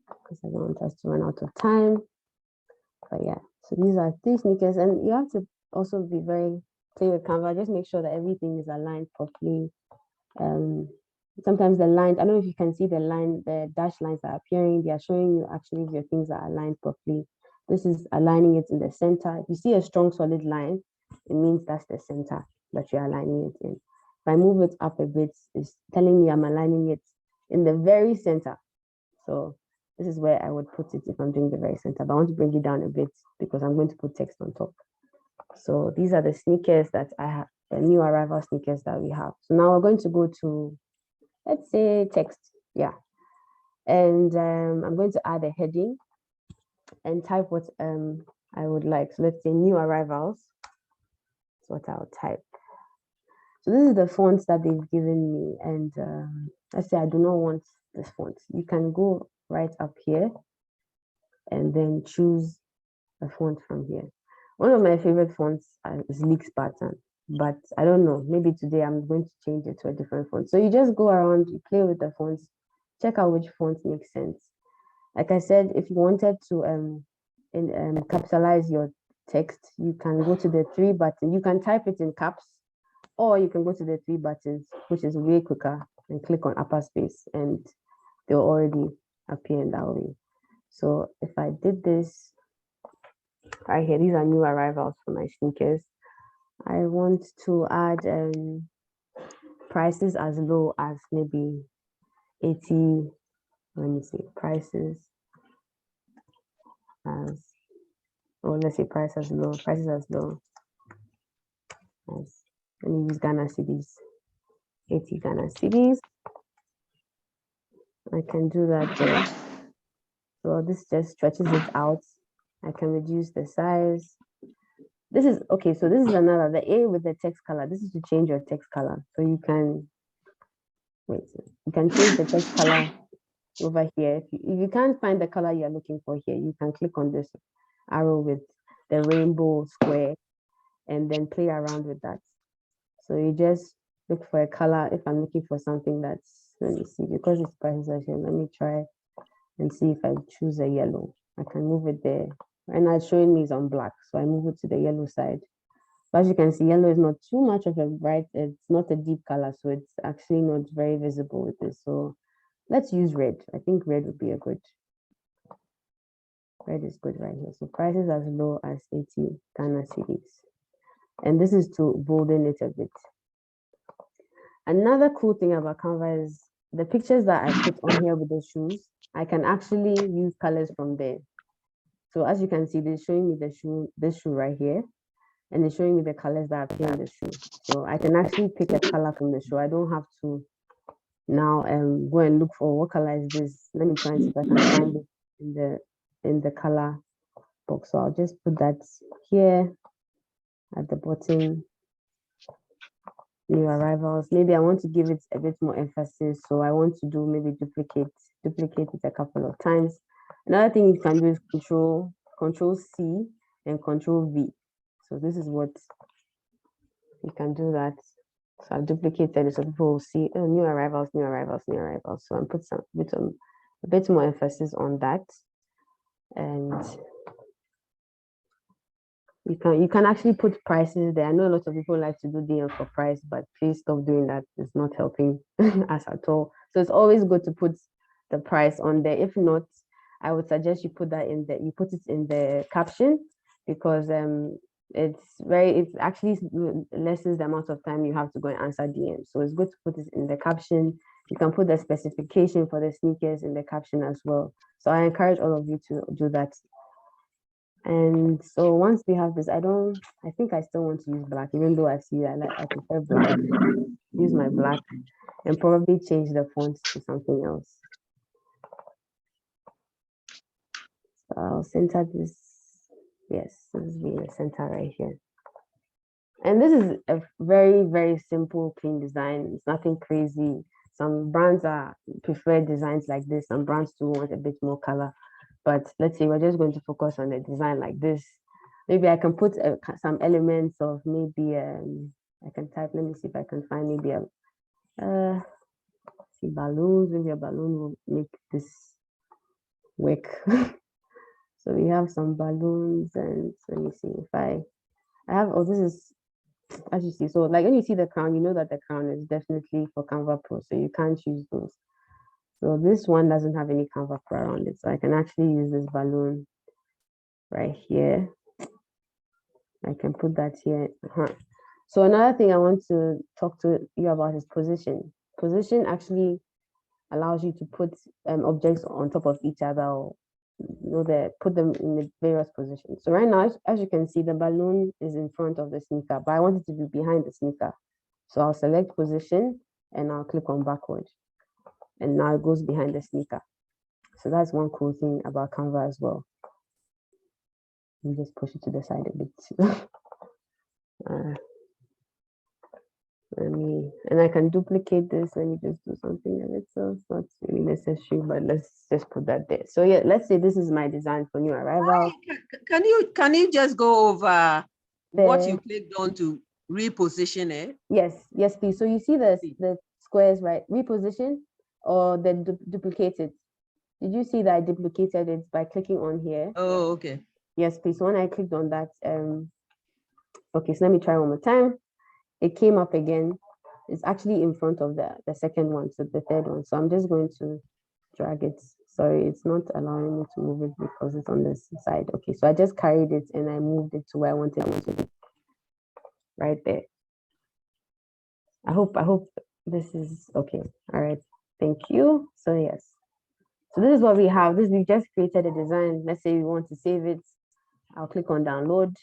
because I don't want us to run out of time. But yeah, so these are 3 sneakers, and you have to also be very clear with Canva. Just make sure that everything is aligned properly. Sometimes the lines, I don't know if you can see the dash lines that are appearing, they are showing you actually if your things are aligned properly. This is aligning it in the center. If you see a strong solid line, it means that's the center that you're aligning it in. If I move it up a bit, it's telling me I'm aligning it in the very center. So this is where I would put it if I'm doing the very center, but I want to bring it down a bit because I'm going to put text on top. So these are the sneakers that I have, the new arrival sneakers that we have. So now we're going to go to, let's say, text. Yeah. And I'm going to add a heading and type what I would like. So let's say new arrivals. That's what I'll type. So this is the fonts that they've given me. And let's say I do not want this font. You can go right up here and then choose the font from here. One of my favorite fonts is Leaks Pattern, but I don't know, maybe today I'm going to change it to a different font. So you just go around, you play with the fonts, check out which font makes sense. Like I said, if you wanted to capitalize your text, you can go to the 3 buttons. You can type it in caps, or you can go to the 3 buttons, which is way quicker, and click on upper space, and they'll already appear in that way. So if I did this right here, these are new arrivals for my sneakers. I want to add prices as low as maybe 80. Let me see, prices as, or let's say prices as low as, let me use Ghana cedis, 80 Ghana cedis. I can do that there. So this just stretches it out. I can reduce the size. This is, okay, so this is another, the A with the text color. This is to change your text color. So you can, wait, you can change the text color over here. If you can't find the color you're looking for here, you can click on this arrow with the rainbow square and then play around with that. So you just look for a color. If I'm looking for something that's, let me see, because it's prices, let me try and see if I choose a yellow. I can move it there. Right now it's showing me is on black, so I move it to the yellow side. But as you can see, yellow is not too much of a bright, it's not a deep color, so it's actually not very visible with this. So let's use red. I think red would be a good, red is good right here. So prices as low as 80 Ghana cedis. And this is to bolden it a bit. Another cool thing about Canva is the pictures that I put on here with the shoes, I can actually use colors from there. So as you can see, they're showing me the shoe, this shoe right here, and they're showing me the colors that appear in the shoe. So I can actually pick a color from the shoe. I don't have to now go and look for what color is this. Let me try and see if I can find it in the color box. So I'll just put that here at the bottom. New arrivals. Maybe I want to give it a bit more emphasis, so I want to do maybe duplicate it a couple of times. Another thing you can do is control C and control V. So this is what you can do that. So I've duplicated it so people will see, oh, new arrivals. So I'm put a bit more emphasis on that. And you can actually put prices there. I know a lot of people like to do deal for price, but please stop doing that. It's not helping us at all. So it's always good to put the price on there. If not, I would suggest you put that in there. You put it in the caption, because it actually lessens the amount of time you have to go and answer DMs. So it's good to put it in the caption. You can put the specification for the sneakers in the caption as well. So I encourage all of you to do that. And so once we have this, I think I still want to use black, even though I see that I prefer black. Use my black and probably change the font to something else. So I'll center this. Yes, this is being the center right here. And this is a very, very simple, clean design. It's nothing crazy. Some brands prefer designs like this. Some brands do want a bit more color. But let's say we're just going to focus on the design like this. Maybe I can put some elements of maybe, I can type, let me see if I can find maybe see balloons. Maybe a balloon will make this work. So we have some balloons, and let me see if I have, oh, this is, as you see, so like when you see the crown, you know that the crown is definitely for Canva Pro, so you can't choose those. So this one doesn't have any Canva Pro around it, so I can actually use this balloon right here. I can put that here. So another thing I want to talk to you about is position. Position actually allows you to put objects on top of each other, or put them in the various positions. So right now, as you can see, the balloon is in front of the sneaker, but I want it to be behind the sneaker. So I'll select position and I'll click on backward. And now it goes behind the sneaker. So that's one cool thing about Canva as well. Let me just push it to the side a bit. And I can duplicate this. Let me just do something a little. It's not really necessary, but let's just put that there. So yeah, let's say this is my design for new arrival. Can you just go over what you clicked on to reposition it? Yes, please. So you see the squares, right? Reposition or then duplicate it. Did you see that I duplicated it by clicking on here? Oh, okay. Yes, please. So when I clicked on that, okay, so let me try one more time. It came up again. It's actually in front of the second one, so the third one. So I'm just going to drag it. Sorry, it's not allowing me to move it because it's on this side. Okay, so I just carried it and I moved it to where I wanted it to be. Right there. I hope this is okay. All right, thank you. So yes. So this is what we have. We just created a design. Let's say we want to save it. I'll click on download.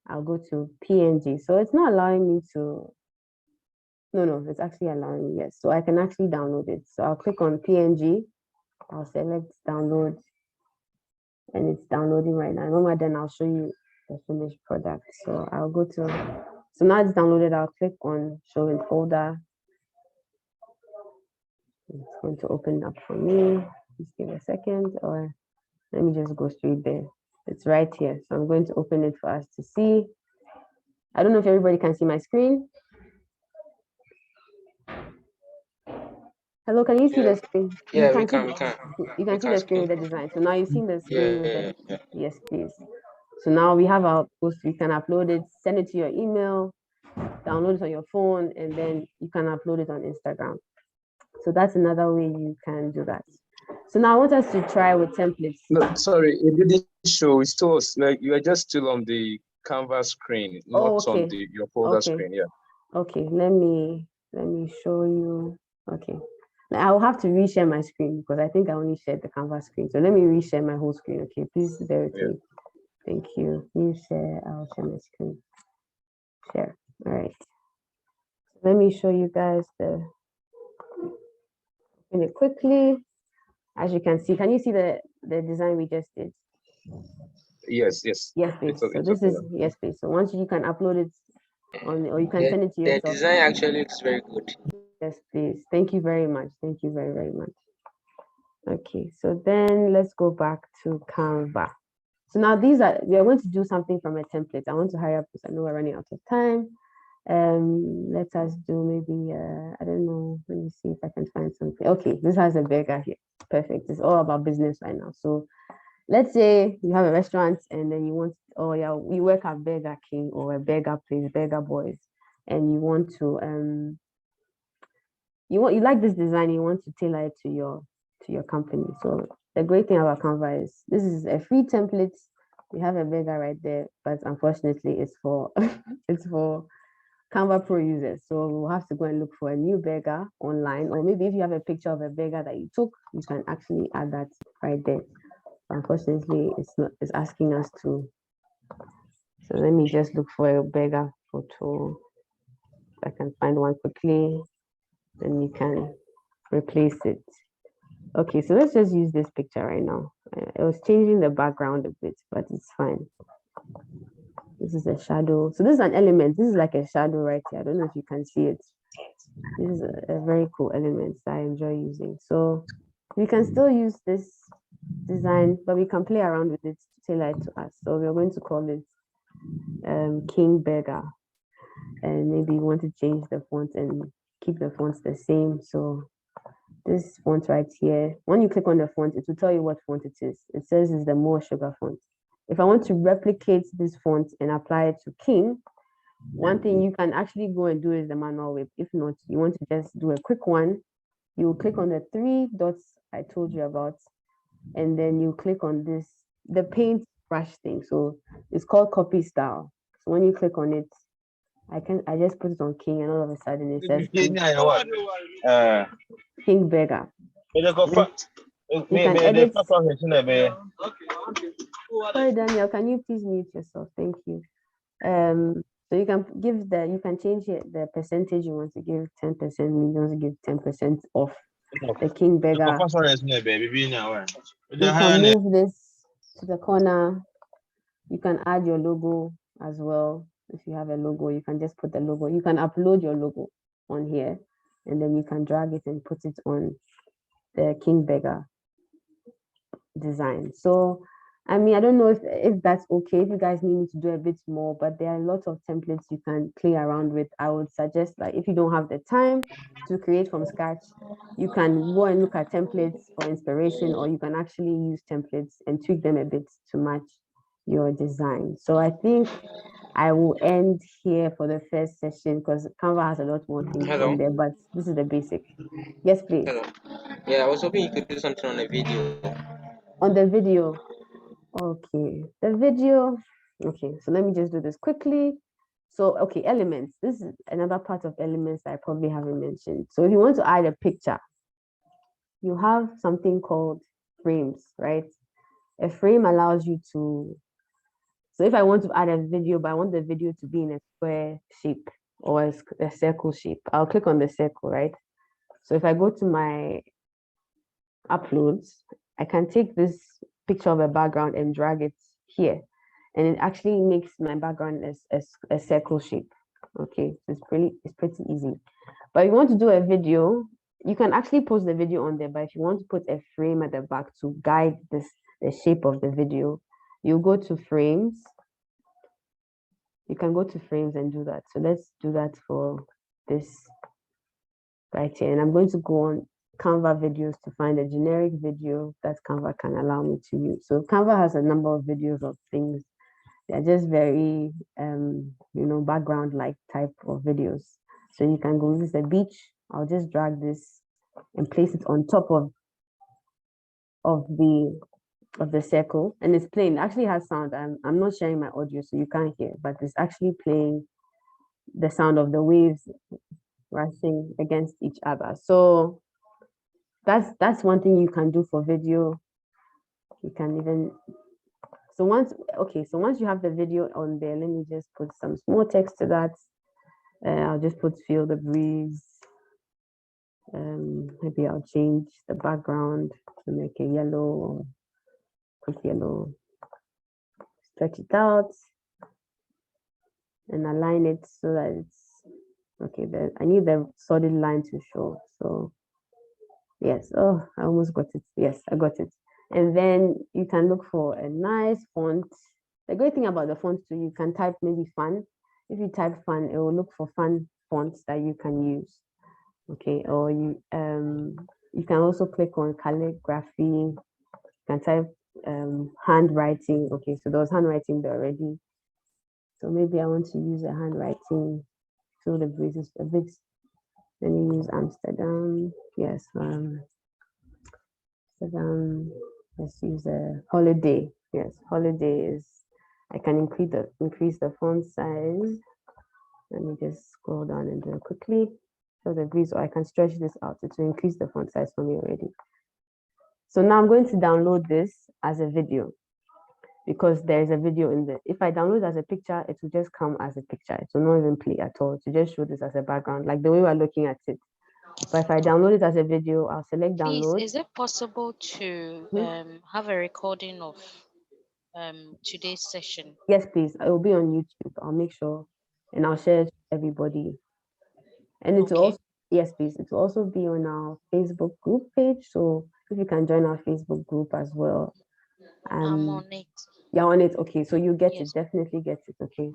I'll go to PNG. So it's not allowing me to, no, it's actually allowing me, yes. So I can actually download it. So I'll click on PNG. I'll select download and it's downloading right now. When we're done, I'll show you the finished product. So I'll go to, so now it's downloaded. I'll click on show in folder. It's going to open up for me. Just give it a second, or let me just go straight there. It's right here. So I'm going to open it for us to see. I don't know if everybody can see my screen. Hello, can you see the screen? Yeah, we can. You can see the screen with the design. So now you've seen the screen with the, yes, please. So now we have our post, we can upload it, send it to your email, download it on your phone, and then you can upload it on Instagram. So that's another way you can do that. So now I want us to try with templates. No, sorry, it didn't show. It still was like you are just still on the Canva screen, not on your folder screen. Yeah. Okay, let me show you. Okay. Now I will have to reshare my screen because I think I only shared the Canva screen. So let me reshare my whole screen. Okay, please bear with me. Thank you. You share, I'll share my screen. Share. All right. Let me show you guys quickly. As you can see, can you see the design we just did? Yes, please. So this is, yes, please. So once you can upload it on, or you can send it to yourself. The design actually looks very good. Yes, please. Thank you very much. Thank you very, very much. Okay, so then let's go back to Canva. So now we are going to do something from a template. I want to hurry up because I know we're running out of time. Let us do maybe, I don't know, let me see if I can find something. Okay, this has a burger here. Perfect. It's all about business right now. So let's say you have a restaurant and then you want, you work at Burger King or a burger place, Burger Boys, and you want to, you like this design, you want to tailor it to your company. So the great thing about Canva is this is a free template. We have a burger right there, but unfortunately it's for it's for Canva Pro users. So we'll have to go and look for a new burger online, or maybe if you have a picture of a burger that you took, you can actually add that right there. Unfortunately, it's asking us to. So let me just look for a burger photo. If I can find one quickly, then you can replace it. Okay, so let's just use this picture right now. It was changing the background a bit, but it's fine. This is a shadow. So this is an element. This is like a shadow right here. I don't know if you can see it. This is a very cool element that I enjoy using. So we can still use this design, but we can play around with it to tailor it to us. So we're going to call it King Burger. And maybe you want to change the font and keep the fonts the same. So this font right here, when you click on the font, it will tell you what font it is. It says it's the More Sugar font. If I want to replicate this font and apply it to King, one thing you can actually go and do is the manual way. If not, you want to just do a quick one, you will click on the 3 dots I told you about, and then you click on this, the paint brush thing. So it's called copy style. So when you click on it, I just put it on King, and all of a sudden it says King Burger. can edit. Sorry, Daniel, can you please mute yourself? Thank you. So you can change the percentage you want to give 10%, you want to give 10% off the king beggar. You can move this to the corner. You can add your logo as well. If you have a logo, you can just put the logo. You can upload your logo on here, and then you can drag it and put it on the king beggar design. So I mean, I don't know if that's okay, if you guys need me to do a bit more, but there are lots of templates you can play around with. I would suggest, like, if you don't have the time to create from scratch, you can go and look at templates for inspiration, or you can actually use templates and tweak them a bit to match your design. So I think I will end here for the first session because Canva has a lot more things on there, but this is the basic. Yes, please. Hello. Yeah, I was hoping you could do something on the video. On the video. Okay, the video. Okay, so let me just do this quickly. So, okay, elements. This is another part of elements that I probably haven't mentioned. So if you want to add a picture, you have something called frames, right? A frame allows you to, so if I want to add a video, but I want the video to be in a square shape or a circle shape, I'll click on the circle, right? So if I go to my uploads, I can take this picture of a background and drag it here, and it actually makes my background a circle shape. Okay, so it's pretty easy. But if you want to do a video, you can actually post the video on there, but if you want to put a frame at the back to guide the shape of the video, you go to frames. You can go to frames and do that. So let's do that for this right here, and I'm going to go on Canva videos to find a generic video that Canva can allow me to use. So Canva has a number of videos of things. They're just very, background like type of videos. So you can go, this is a beach. I'll just drag this and place it on top of the circle, and it's playing. It actually has sound. I'm not sharing my audio, so you can't hear, but it's actually playing the sound of the waves rushing against each other. So that's one thing you can do for video. You can even, so once you have the video on there, let me just put some small text to that. I'll just put feel the breeze. Maybe I'll change the background to make a yellow, quick yellow. Stretch it out and align it so that it's okay. I need the solid line to show. So yes, oh, I almost got it. Yes, I got it. And then you can look for a nice font. The great thing about the font too, you can type maybe fun. If you type fun, it will look for fun fonts that you can use. Okay, or you can also click on calligraphy. You can type handwriting. Okay, so there was handwriting there already. So maybe I want to use a handwriting. So the breeze is a bit. Let me use Amsterdam. Yes, Amsterdam. Let's use a holiday. Yes, holiday is. I can increase the font size. Let me just scroll down and do it quickly. So the breeze, or I can stretch this out to increase the font size for me already. So now I'm going to download this as a video, because there is a video in there. If I download it as a picture, it will just come as a picture. It will not even play at all. To just show this as a background, like the way we're looking at it. But if I download it as a video, I'll select download. Please, is it possible to have a recording of today's session? Yes, please. It will be on YouTube. I'll make sure, and I'll share it to everybody. And it will also, yes, please. It will also be on our Facebook group page. So if you can join our Facebook group as well. I'm on it. You're on it. Okay, so you get it. Definitely get it. Okay.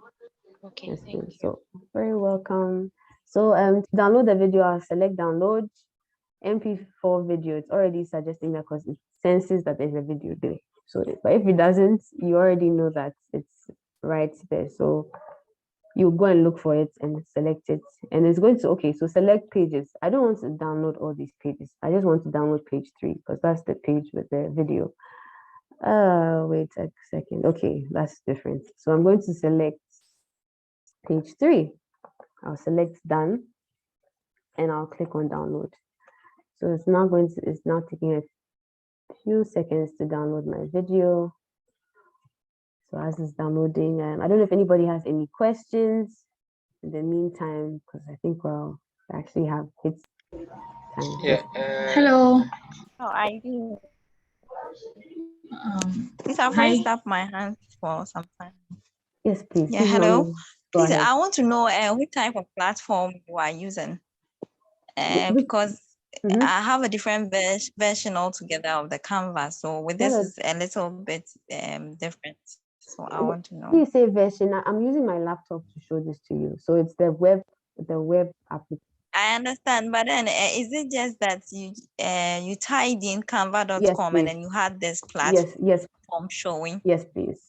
Okay. Yes, thank you. So very welcome. So to download the video, I'll select download MP4 video. It's already suggesting that because it senses that there's a video there. So, but if it doesn't, you already know that it's right there. So you go and look for it and select it, and it's going to, so select pages. I don't want to download all these pages. I just want to download page 3 because that's the page with the video. Wait a second. Okay, that's different. So I'm going to select page 3. I'll select done, and I'll click on download. So it's now taking a few seconds to download my video. So as it's downloading, I don't know if anybody has any questions in the meantime, because I think we'll actually have it's time. Yeah. Hello. Oh, I do. Please, I've Hi. raised up my hand for some time. Yes, please. Yeah, hello. Please, ahead. I want to know what type of platform you are using. Because I have a different version altogether of the Canva. So with this is a little bit different. So I want to know. When you say version, I'm using my laptop to show this to you. So it's the web application. I understand, but then is it just that you tied in canva.com and then you had this platform showing? Yes, please.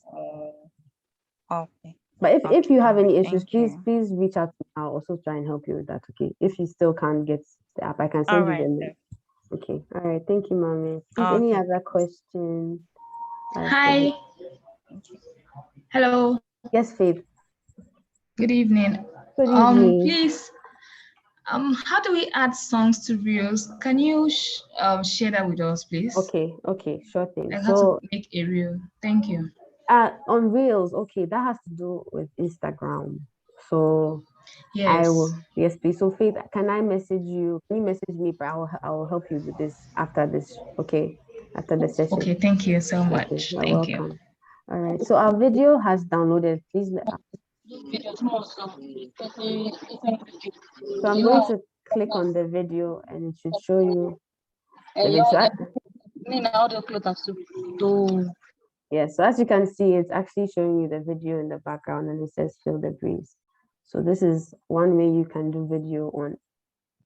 Okay. But if you have any issues, please reach out to me. I'll also try and help you with that. Okay. If you still can't get the app, I can send you the link. Okay. All right. Thank you, Mommy. Any other questions? Hi. Hello. Yes, Faith. Good evening. Good evening. Please, how do we add songs to reels? Can you share that with us, please? Okay, sure thing. Like how to make a reel. Thank you. On reels, okay, that has to do with Instagram. So yes, yes, please. So Faith, can I message you? Can you message me? But I will help you with this after this. Okay, after the session. Okay, thank you so much. Okay, you're thank welcome. you. All right. So our video has downloaded. Please. So I'm going to click on the video and it should show you. Yes, so as you can see, it's actually showing you the video in the background and it says Feel the Breeze. So this is one way you can do video on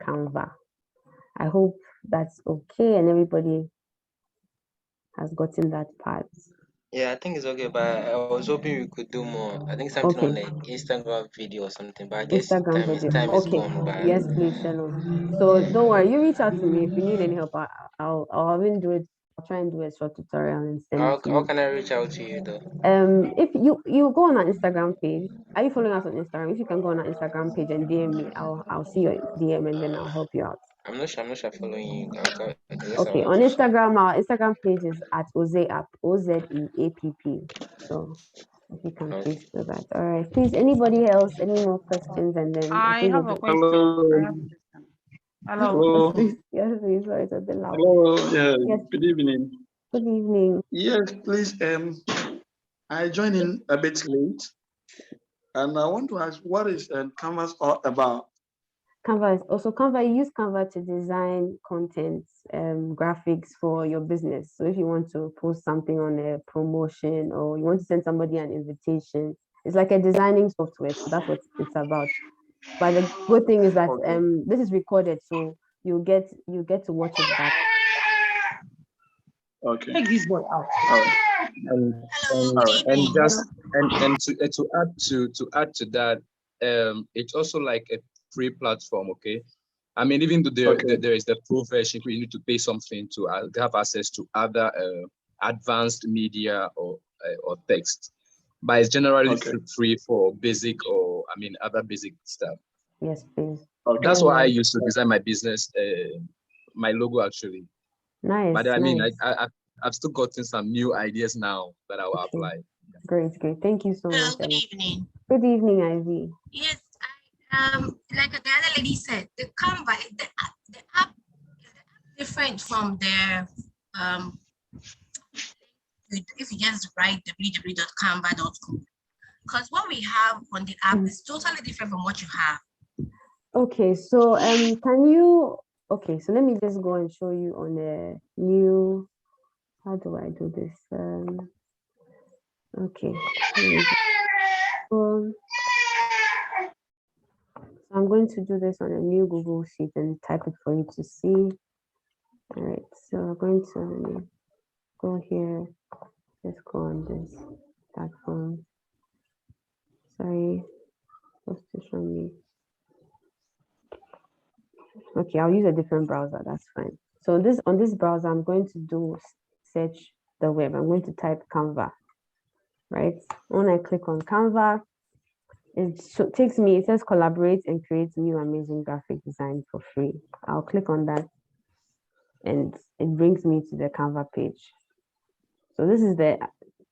Canva. I hope that's okay and everybody has gotten that part. Yeah, I think it's okay, but I was hoping we could do more. I think something on the Instagram video or something, but I guess time is gone by. Yes, please, Shalom. So don't worry, you reach out to me if you need any help. I'll even do it. I'll try and do a short tutorial and send it to you. How can I reach out to you though? If you go on our Instagram page, are you following us on Instagram? If you can go on our Instagram page and DM me, I'll see your DM and then I'll help you out. I'm not sure following you. Okay, on Instagram, our Instagram page is at Ozeapp, OZEAPP. So if you can please do that. All right. Please, anybody else, any more questions? And then I have a question. Hello. Yes, please. Sorry, it's a bit loud. Hello. Yes. Good evening. Good evening. Yes, please. I joined in a bit late, and I want to ask, what is Canvas all about? Canva, you use Canva to design content, graphics for your business. So if you want to post something on a promotion or you want to send somebody an invitation, it's like a designing software. So that's what it's about. But the good thing is that this is recorded, so you get to watch it back. Okay. Take this boy out. And to add to that, it's also like a free platform. Okay, I mean, even though there is the pro version, you need to pay something to have access to other advanced media or text, but it's generally free for basic or other basic stuff. Yes, please. That's what I use to design my business, my logo actually. Nice. But I mean, I've still gotten some new ideas now that I will apply. Great. Thank you so much. Good evening. Good evening, Ivy. Yes, like the other lady said, the Canva, the app is different from the if you just write www.canva.com, because what we have on the app is totally different from what you have. Okay, so so let me just go and show you on a new. How do I do this? Okay. So I'm going to do this on a new Google Sheet and type it for you to see. All right, so I'm going to go here. Let's go on this platform. Sorry, supposed to show me. Okay, I'll use a different browser. That's fine. So on this browser, I'm going to do search the web. I'm going to type Canva. Right. When I click on Canva, it takes me. It says collaborate and create new amazing graphic design for free. I'll click on that. and it brings me to the Canva page. So this is the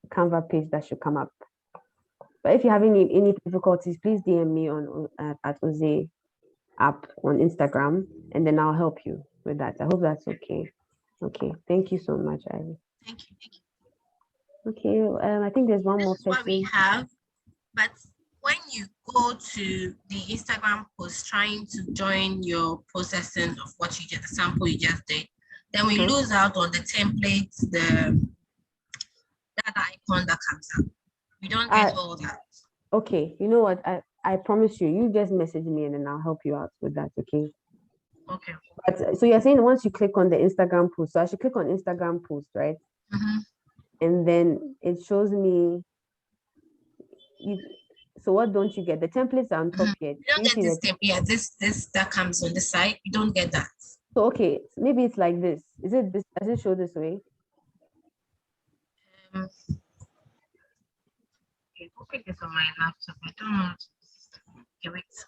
Canva page that should come up. But if you have any difficulties, please DM me on at Ose app on Instagram, and then I'll help you with that. I hope that's okay. Okay, thank you so much, Ivy. Thank you. Okay, I think there's one more This is what we person. have, but when you go to the Instagram post trying to join your processing of what you just, the sample you just did, then we lose out on the templates, that icon that comes up. We don't get all that. Okay, you know what? I promise you, you just message me and then I'll help you out with that, okay? Okay. But so you're saying once you click on the Instagram post, so I should click on Instagram post, right? And then it shows me so what don't you get? The templates are on top here. You don't get this template. Yeah, this that comes on the side. You don't get that. So okay, maybe it's like this. Is it this? Does it show this way? Okay, open this on my laptop. I don't know. Okay, wait.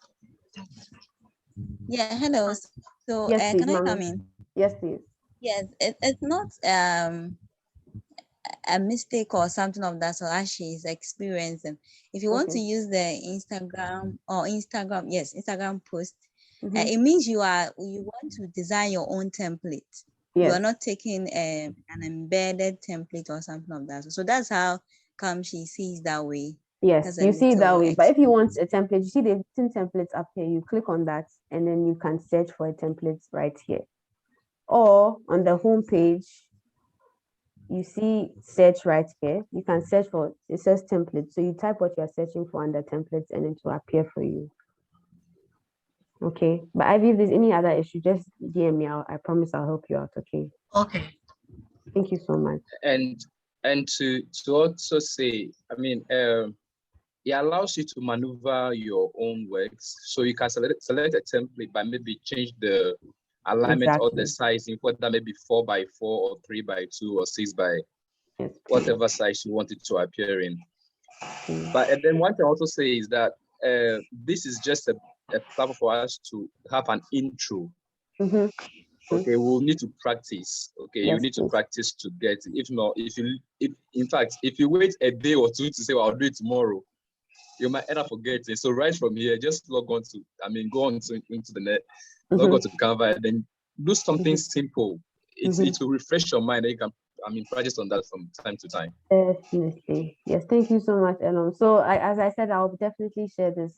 Yeah, hello. So yes, please, can I Mama. come in? Yes, please. Yes, it's not a mistake or something of that sort as she is experiencing. If you want to use the Instagram post, it means you want to design your own template. Yes. You are not taking an embedded template or something of that. So that's how come she sees that way. Yes, you see it that way. But if you want a template, you see the 10 templates up here. You click on that, and then you can search for a template right here. Or on the home page, you see search right here. You can search for, it says templates. So you type what you're searching for under templates and it will appear for you. Okay. But Ivy, if there's any other issue, just DM me out. I promise I'll help you out. Okay. Okay. Thank you so much. And to also say, I mean, it allows you to maneuver your own works. So you can select a template, but maybe change the alignment or the sizing, whether maybe 4x4 or 3x2 or 6x whatever size you want it to appear in. But and then one thing I also say is that this is just a platform for us to have an intro. Okay, we'll need to practice. Okay, you need to practice to get it. If not, if you wait a day or two to say, well, I'll do it tomorrow, you might end up forgetting. So right from here, just log on to, go on into the net, log on to Canva, and then do something simple. It will refresh your mind. And you can, practice on that from time to time. Definitely. Yes, thank you so much, Elon. So as I said, I'll definitely share this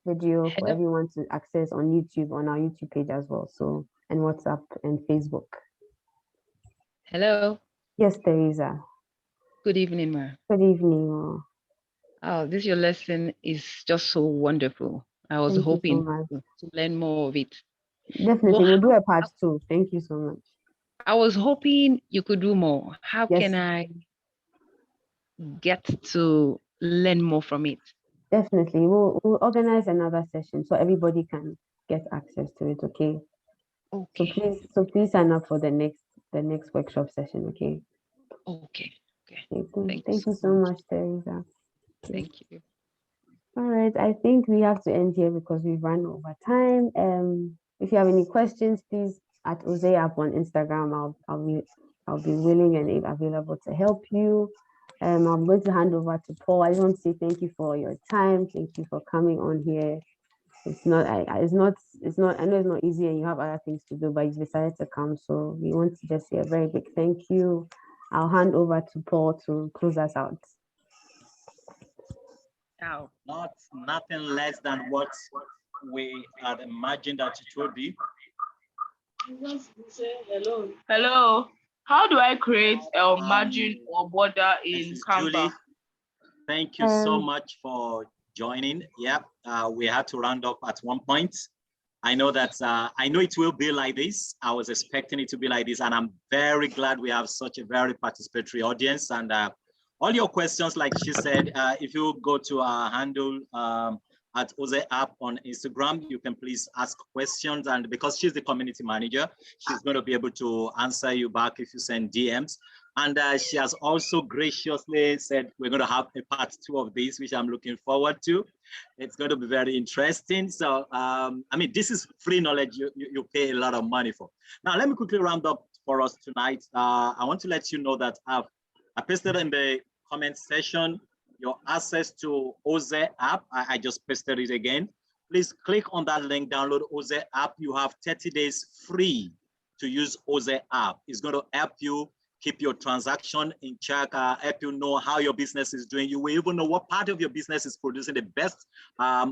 video for everyone to access on YouTube, on our YouTube page as well. So, and WhatsApp and Facebook. Hello. Yes, Teresa. Good evening, Ma. Good evening, Ma. Oh, your lesson is just so wonderful. I was hoping to learn more of it. Definitely, we'll do a part 2. Thank you so much. I was hoping you could do more. How can I get to learn more from it? Definitely, we'll organize another session so everybody can get access to it. Okay. Okay. So please sign up for the next workshop session. Okay. Okay. Thank you so much, Teresa. Thank you. All right, I think we have to end here because we've run over time. If you have any questions, please at Ose app on Instagram. I'll be willing and available to help you. I'm going to hand over to Paul. I just want to say thank you for your time. Thank you for coming on here. It's not I know it's not easy and you have other things to do, but you decided to come. So we want to just say a very big thank you. I'll hand over to Paul to close us out. Nothing less than what we had imagined that it would be. Hello. How do I create a margin or border in Canva? Julie, thank you so much for joining. Yeah, we had to round up at one point. I know that I know it will be like this. I was expecting it to be like this, and I'm very glad we have such a very participatory audience. And all your questions, like she said, if you go to our handle at Ose app on Instagram, you can please ask questions. And because she's the community manager, she's going to be able to answer you back if you send DMs. And she has also graciously said we're going to have a part 2 of this, which I'm looking forward to. It's going to be very interesting. So, this is free knowledge you pay a lot of money for. Now, let me quickly round up for us tonight. I want to let you know that I pasted in the comment section your access to OZ app. I just pasted it again. Please click on that link, download OZ app. You have 30 days free to use OZ app. It's going to help you keep your transaction in check, help you know how your business is doing. You will even know what part of your business is producing the best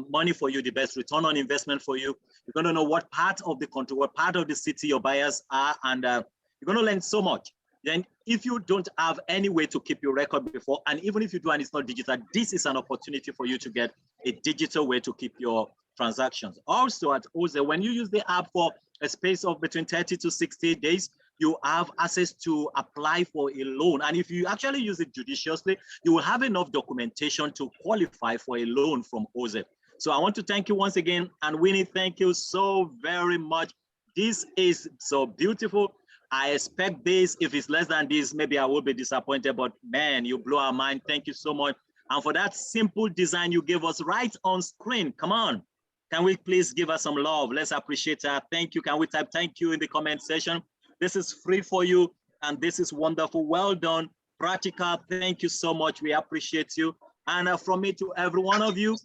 money for you, the best return on investment for you. You're going to know what part of the country, what part of the city your buyers are, and you're going to learn so much. Then if you don't have any way to keep your record before, and even if you do and it's not digital, this is an opportunity for you to get a digital way to keep your transactions. Also at OZ, when you use the app for a space of between 30 to 60 days, you have access to apply for a loan. And if you actually use it judiciously, you will have enough documentation to qualify for a loan from OZ. So I want to thank you once again. And Winnie, thank you so very much. This is so beautiful. I expect this. If it's less than this, maybe I will be disappointed, but man, you blow our mind. Thank you so much. And for that simple design you gave us right on screen, come on. Can we please give us some love? Let's appreciate that. Thank you. Can we type thank you in the comment section? This is free for you, and this is wonderful. Well done, practical. Thank you so much. We appreciate you. And from me to every one of you,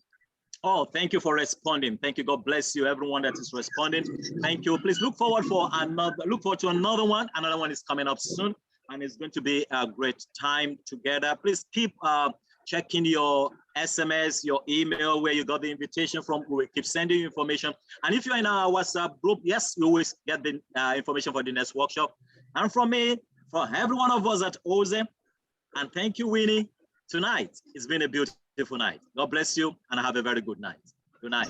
oh, thank you for responding. Thank you. God bless you, everyone that is responding. Thank you. Please look forward to another one. Another one is coming up soon, and it's going to be a great time together. Please keep checking your SMS, your email, where you got the invitation from. We will keep sending you information. And if you're in our WhatsApp group, yes, you will get the information for the next workshop. And from me, for every one of us at OZ, and thank you, Winnie. Tonight, it's been a beautiful night. God bless you, and have a very good night. Good night.